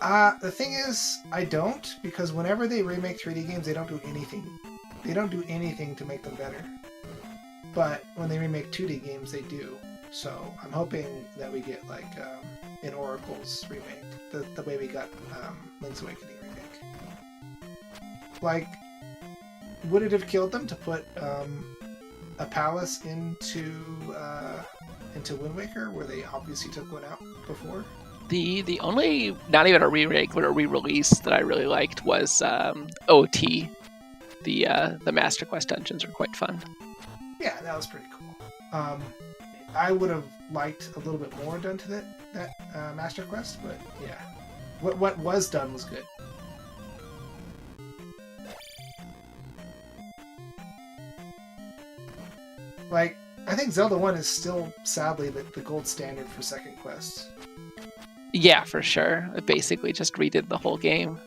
The thing is, I don't, because whenever they remake 3D games, they don't do anything. They don't do anything to make them better. But when they remake 2D games, they do. So I'm hoping that we get like in Oracle's remake, the way we got Link's Awakening remake. Like, would it have killed them to put a palace into Wind Waker, where they obviously took one out before? The only, not even a remake, but a re-release that I really liked was OT. The Master Quest dungeons are quite fun. Yeah, that was pretty cool. I would have liked a little bit more done to that Master Quest, but yeah, what was done was good. Like, I think Zelda 1 is still, sadly, the gold standard for second quest. Yeah, for sure. It basically just redid the whole game.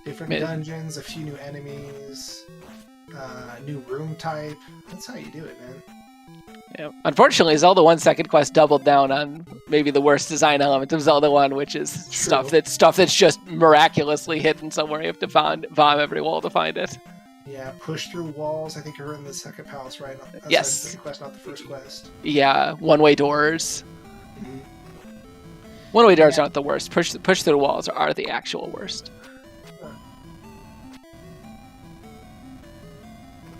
Different dungeons, a few new enemies, new room type. That's how you do it, man. Yeah. Unfortunately, Zelda 1 Second Quest doubled down on maybe the worst design element of Zelda 1, which is stuff that's just miraculously hidden somewhere. You have to bomb every wall to find it. Yeah, push through walls. I think you're in the second palace, right? That's yes. The second quest, not the first quest. Yeah, one-way doors. Mm-hmm. One-way doors aren't the worst. Push through walls are the actual worst.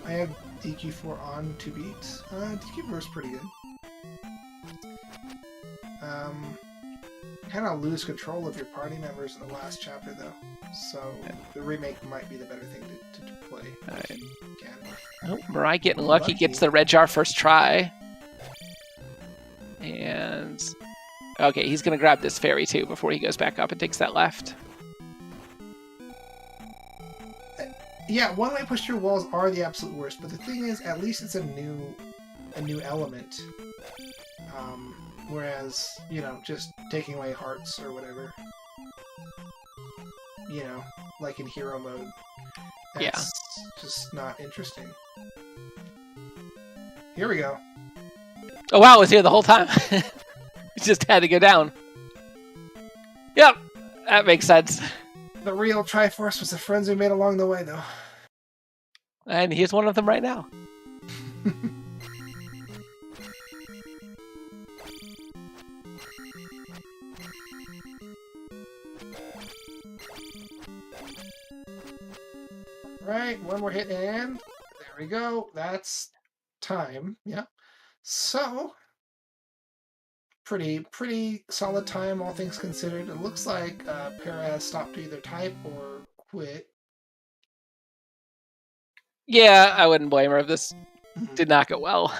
I have DQ4 on to beat. DQ4 is pretty good. Kind of lose control of your party members in the last chapter, though. So the remake might be the better thing to play. All right. Again. Oh, MiRai getting lucky, gets the red jar first try. And okay, he's gonna grab this fairy too before he goes back up and takes that left. Yeah, one-way push through walls are the absolute worst, but the thing is, at least it's a new element. Whereas, just taking away hearts or whatever, like in hero mode, that's just not interesting. Here we go. Oh wow, it was here the whole time. It just had to go down. Yep, that makes sense. The real Triforce was the friends we made along the way, though. And here's one of them right now. Right, one more hit, and there we go. That's time. Yeah. So, pretty solid time, all things considered. It looks like Para has stopped to either type or quit. Yeah, I wouldn't blame her if this did not go well.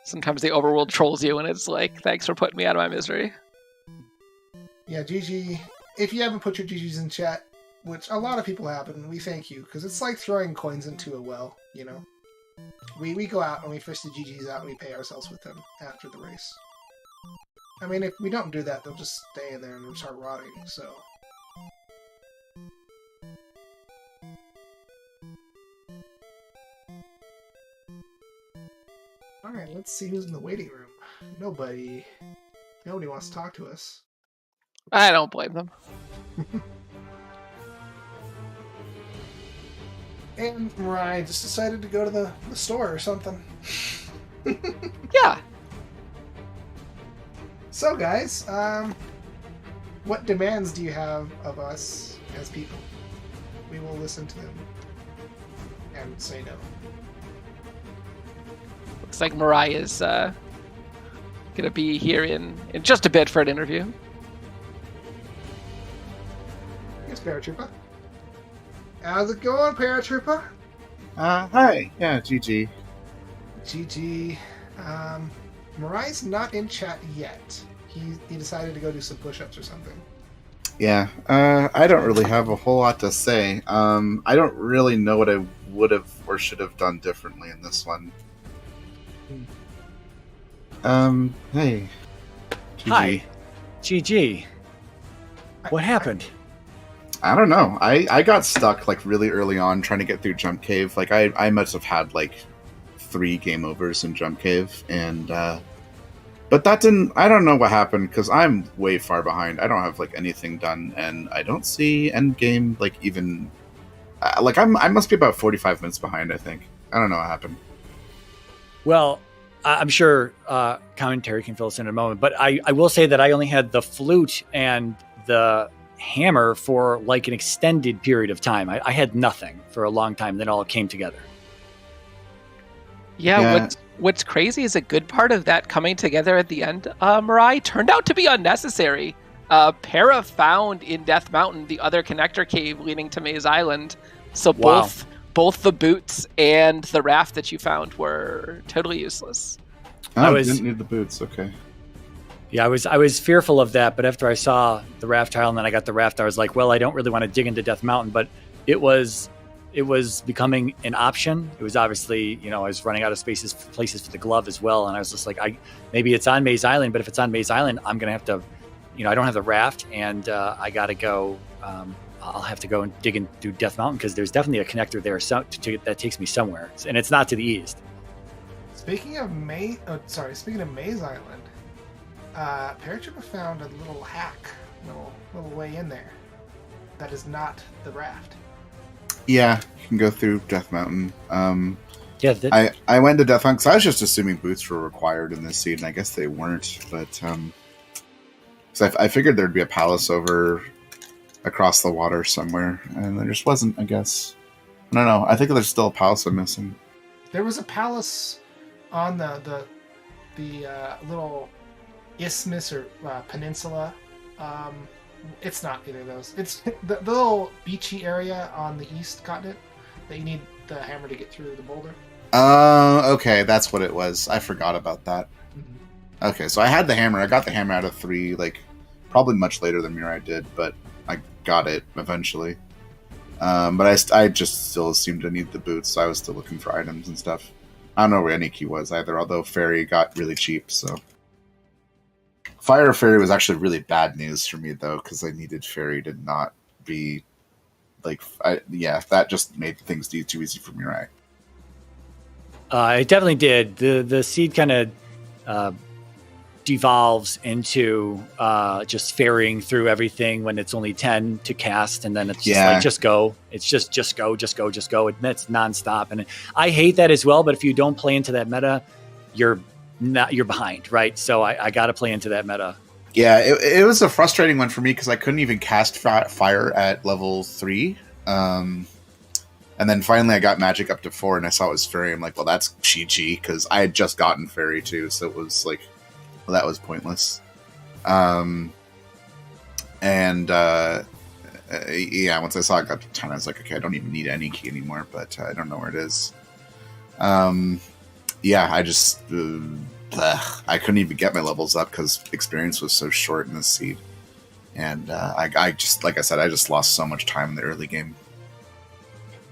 Sometimes the overworld trolls you and it's like, thanks for putting me out of my misery. Yeah, GG. If you haven't put your GGs in chat, which a lot of people have, and we thank you, because it's like throwing coins into a well, We go out and we fish the GGs out and we pay ourselves with them after the race. I mean, if we don't do that, they'll just stay in there and start rotting, so... Alright, let's see who's in the waiting room. Nobody wants to talk to us. I don't blame them. And MiRai just decided to go to the store or something. Yeah. So guys, what demands do you have of us as people? We will listen to them and say no. Looks like MiRai is gonna be here in just a bit for an interview. Yes, Paratroopa. How's it going, Paratroopa? Hi. Yeah, GG. GG. MiRai's not in chat yet. He decided to go do some push-ups or something. Yeah, I don't really have a whole lot to say. I don't really know what I would have or should have done differently in this one. Hey. GG. Hi. GG. What happened? I don't know. I got stuck really early on trying to get through Jump Cave. I must have had 3 game overs in Jump Cave, and but that didn't. I don't know what happened because I'm way far behind. I don't have anything done, and I don't see end game even. I must be about 45 minutes behind. I think. I don't know what happened. Well, I'm sure commentary can fill us in a moment, but I will say that I only had the flute and the hammer for like an extended period of time. I had nothing for a long time, then all came together. Yeah. What's crazy is a good part of that coming together at the end, MiRai, turned out to be unnecessary. Para found in Death Mountain the other connector cave leading to Maze Island, so Wow. both the boots and the raft that you found were totally useless. Oh, I didn't need the boots. Okay. Yeah, I was fearful of that, but after I saw the raft tile and then I got the raft, I was like, well, I don't really want to dig into Death Mountain, but it was becoming an option. It was obviously, I was running out of places for the glove as well, and I was just like, maybe it's on Maze Island, but if it's on Maze Island, I'm gonna have to, I don't have the raft, and I gotta go. I'll have to go and dig in through Death Mountain because there's definitely a connector there that takes me somewhere, and it's not to the east. Speaking of Maze Island, Paratroopa found a little hack, little way in there. That is not the raft. Yeah, you can go through Death Mountain. Yeah, I went to Death Mountain because I was just assuming boots were required in this seed, and I guess they weren't. But so I figured there'd be a palace over across the water somewhere, and there just wasn't. I guess I don't know. I think there's still a palace I'm missing. There was a palace on the little isthmus or peninsula. It's not either of those. It's the little beachy area on the east continent that you need the hammer to get through the boulder. Okay, that's what it was. I forgot about that. Mm-hmm. Okay, so I had the hammer. I got the hammer out of 3, probably much later than MiRai did, but I got it eventually. But I just still assumed I needed the boots, so I was still looking for items and stuff. I don't know where any key was either, although Fairy got really cheap, so... Fire Fairy was actually really bad news for me, though, because I needed Fairy to not be... that just made things too easy for MiRai. It definitely did. The seed kind of devolves into just ferrying through everything when it's only 10 to cast, and then it's just go. It's just go, and that's nonstop. And I hate that as well. But if you don't play into that meta, you're behind, right? So I got to play into that meta. Yeah, it was a frustrating one for me because I couldn't even cast fire at level 3. And then finally I got magic up to 4 and I saw it was fairy. I'm like, well, that's GG because I had just gotten fairy too. So it was like, well, that was pointless. Once I saw it got to 10, I was like, okay, I don't even need any key anymore, but I don't know where it is. I just... I couldn't even get my levels up because experience was so short in this seed. And I just, like I said, I just lost so much time in the early game.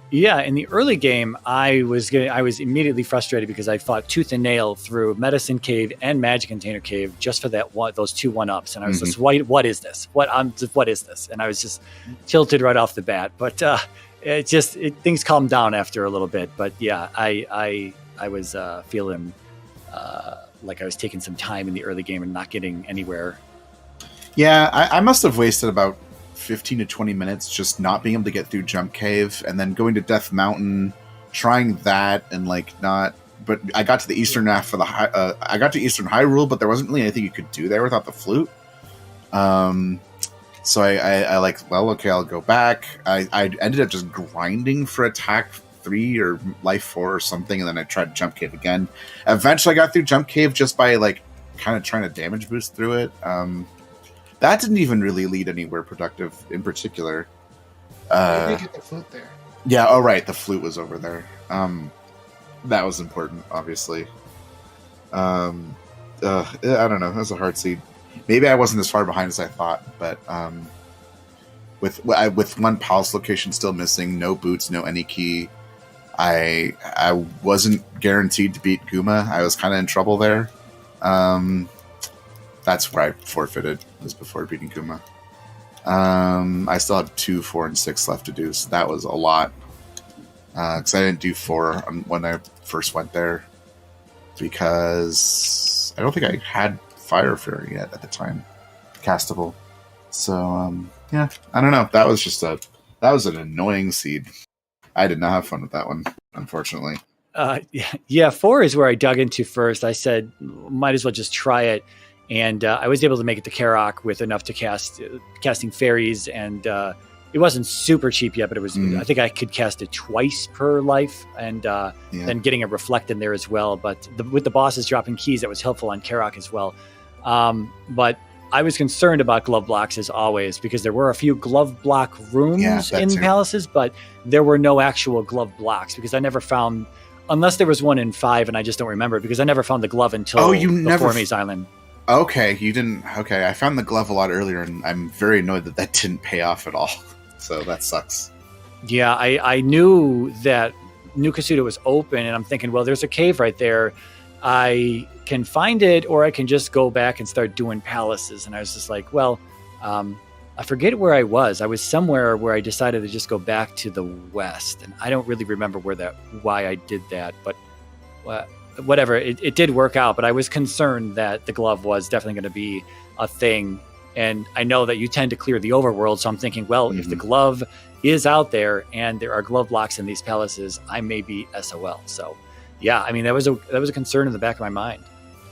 Yeah, in the early game, I was immediately frustrated because I fought tooth and nail through Medicine Cave and Magic Container Cave just for those 2 1-ups, and I was just, what is this? What is this? And I was just tilted right off the bat. But things calmed down after a little bit. But yeah, I was feeling like I was taking some time in the early game and not getting anywhere. Yeah, I must have wasted about 15 to 20 minutes just not being able to get through Jump Cave, and then going to Death Mountain, trying that, and not. But I got to the Eastern half for I got to Eastern Hyrule, but there wasn't really anything you could do there without the flute. So I okay, I'll go back. I ended up just grinding for attack 3 or life 4 or something, and then I tried Jump Cave again. Eventually, I got through Jump Cave just by kind of trying to damage boost through it. That didn't even really lead anywhere productive in particular. You did get the flute there. Yeah, oh right, the flute was over there. That was important, obviously. I don't know, that was a hard seed. Maybe I wasn't as far behind as I thought, but with one palace location still missing, no boots, no any key, I wasn't guaranteed to beat Guma. I was kind of in trouble there. That's where I forfeited, was before beating Guma. I still have 2, 4, and 6 left to do, so that was a lot. Because I didn't do 4 when I first went there, because I don't think I had Fire Fairy yet at the time, castable. So yeah, I don't know. That was an annoying seed. I did not have fun with that one, unfortunately. Yeah, 4 is where I dug into first. I said, might as well just try it. And I was able to make it to Karok with enough to casting fairies. And it wasn't super cheap yet, but it was. I think I could cast it twice per life. And then getting a reflect in there as well. But with the bosses dropping keys, that was helpful on Karok as well. But I was concerned about glove blocks as always, because there were a few glove block rooms in palaces, but there were no actual glove blocks because I never found, unless there was one in 5 and I just don't remember, because I never found the glove until the Formes Island. Okay, you didn't. Okay, I found the glove a lot earlier, and I'm very annoyed that didn't pay off at all. So that sucks. Yeah, I knew that New Kasuda was open, and I'm thinking, well, there's a cave right there. I can find it, or I can just go back and start doing palaces. And I was just like, well, I forget where I was. I was somewhere where I decided to just go back to the west, and I don't really remember why I did that, but whatever. It did work out, but I was concerned that the glove was definitely going to be a thing. And I know that you tend to clear the overworld, so I'm thinking, well, if the glove is out there and there are glove blocks in these palaces, I may be SOL. So yeah, I mean, that was a concern in the back of my mind.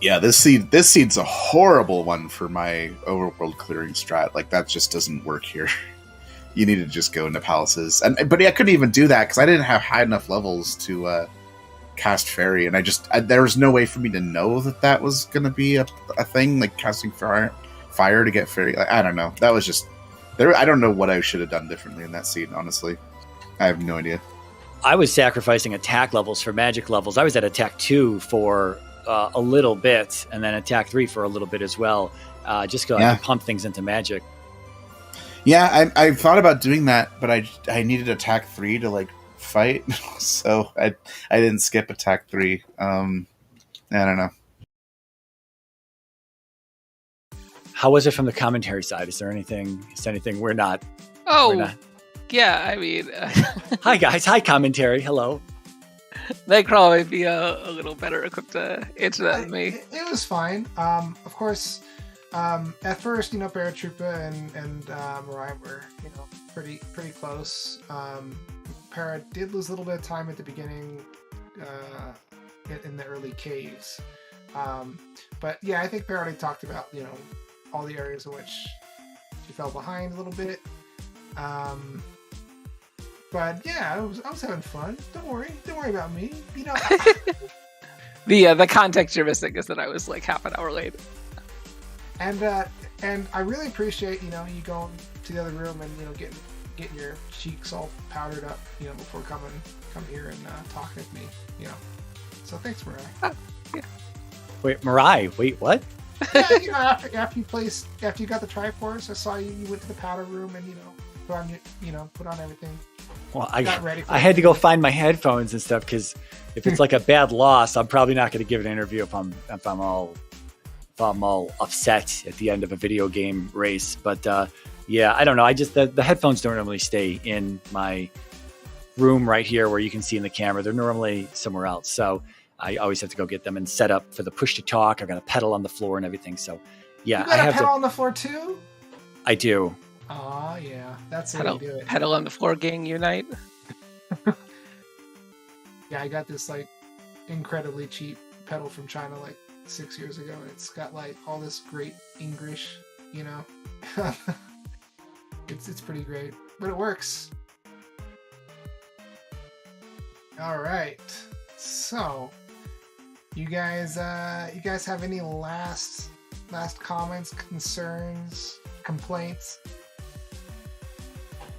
Yeah, this seed's a horrible one for my overworld clearing strat. Like, that just doesn't work here. You need to just go into palaces, but I couldn't even do that because I didn't have high enough levels to cast fairy, and there was no way for me to know that was going to be a thing, like casting fire to get fairy. Like, I don't know. That was just there. I don't know what I should have done differently in that seed. Honestly, I have no idea. I was sacrificing attack levels for magic levels. I was at attack 2 for a little bit, and then attack 3 for a little bit as well, just because I could pump things into magic. Yeah, I thought about doing that, but I needed attack 3 to like fight, so I didn't skip attack 3. I don't know. How was it from the commentary side? Is there anything we're not? Yeah, I mean... Hi, guys. Hi, commentary. Hello. Nightcrawler might be a little better equipped to answer that than me. It was fine. Of course, at first, Paratroopa and MiRai were, pretty close. Para did lose a little bit of time at the beginning in the early caves. But yeah, I think Para already talked about, all the areas in which she fell behind a little bit. But yeah, I was having fun. Don't worry about me. The context you're missing is that I was like half an hour late. And I really appreciate you going to the other room and getting your cheeks all powdered up before coming here and talking with me. So thanks, MiRai. Yeah. Wait, MiRai. Wait, what? Yeah, after you got the Triforce, I saw you went to the powder room and put on everything. Well, I had to go find my headphones and stuff, because if it's like a bad loss, I'm probably not going to give an interview if I'm all upset at the end of a video game race. But yeah, I don't know. I just the headphones don't normally stay in my room right here where you can see in the camera. They're normally somewhere else. So I always have to go get them and set up for the push to talk. I've got a pedal on the floor and everything. So yeah, you got a pedal on the floor too? I do. Oh yeah, that's how you do it. Pedal on the floor, gang unite. Yeah, I got this like incredibly cheap pedal from China like 6 years ago, and it's got like all this great English, it's pretty great, but it works. All right, so you guys have any last comments, concerns, complaints?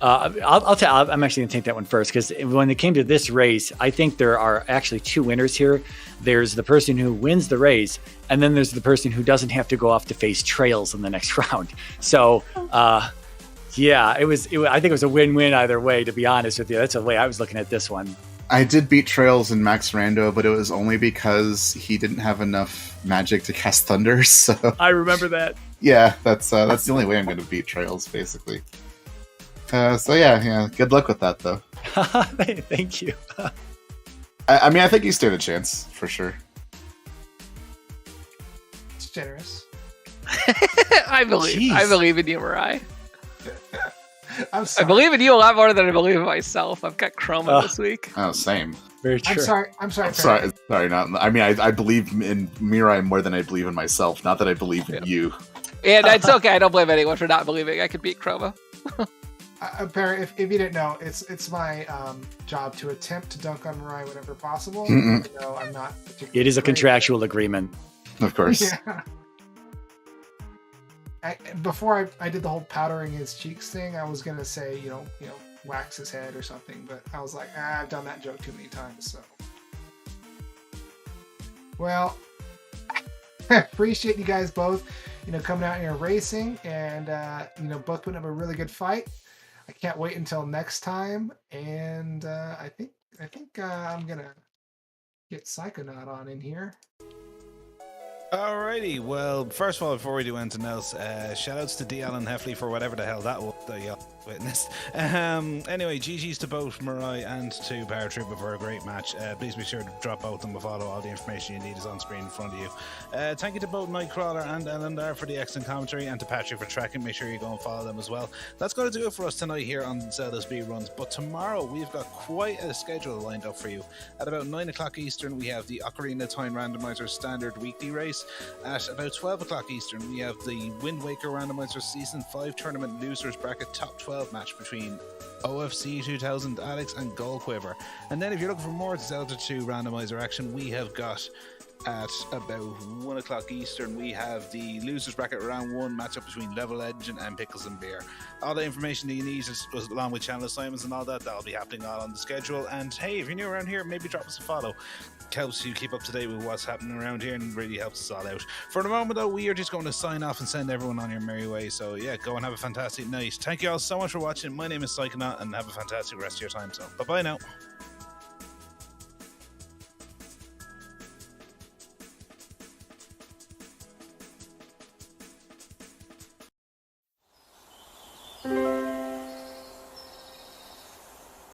I'm actually going to take that one first, because when it came to this race, I think there are actually 2 winners here. There's the person who wins the race, and then there's the person who doesn't have to go off to face Trails in the next round. So, yeah, I think it was a win-win either way, to be honest with you. That's the way I was looking at this one. I did beat Trails in Max Rando, but it was only because he didn't have enough magic to cast Thunder. So I remember that. Yeah, that's the only way I'm going to beat Trails, basically. So yeah, good luck with that, though. Thank you. I mean, I think you stood a chance, for sure. It's generous. I believe in you, MiRai. I'm I sorry. believe in you a lot more than I believe in myself. I've got Chroma this week. Oh, same. Very true. I'm sorry. I'm sorry. I'm sorry. Sorry, not. I mean, I believe in MiRai more than I believe in myself. Not that I believe in you. And it's okay. I don't blame anyone for not believing I could beat Chroma. Perry, if you didn't know, it's my job to attempt to dunk on MiRai whenever possible. Mm-mm. Even though I'm not particularly It is a great. contractual agreement. Of course. Yeah. Before I did the whole powdering his cheeks thing, I was gonna say, you know, wax his head or something, but I was like, I've done that joke too many times, so. Well, appreciate you guys both, coming out here racing and, both putting up a really good fight. I can't wait until next time, and I think I'm gonna get Psychonaut on in here. Alrighty, well, first of all, before we do anything else, shout outs to DL and Heffley for whatever the hell that was that y'all witnessed. Anyway, GG's to both MiRai and to Paratroopa for a great match. Please be sure to drop both of them and follow. All the information you need is on screen in front of you. Thank you to both Nightcrawler and Elendar for the excellent commentary, and to Patrick for tracking. Make sure you go and follow them as well. That's going to do it for us tonight here on Zelda Speedruns, but tomorrow we've got quite a schedule lined up for you. At about 9 o'clock Eastern, we have the Ocarina Time Randomizer Standard Weekly Race. At about 12 o'clock Eastern, we have the Wind Waker Randomizer Season 5 Tournament Losers Bracket Top 12 match between OFC 2000 Alex and Goldquiver. And then if you're looking for more Zelda 2 Randomizer action, we have got at about 1 o'clock Eastern, we have the Losers Bracket Round 1 matchup between Level Legend and Pickles and Beer. All the information that you need is along with channel assignments and all that. That'll be happening all on the schedule. And hey, if you're new around here, maybe drop us a follow. Helps you keep up to date with what's happening around here and really helps us all out. For the moment, though, we are just going to sign off and send everyone on your merry way. So yeah, go and have a fantastic night. Thank you all so much for watching. My name is Psychonaut, and have a fantastic rest of your time. So bye-bye now.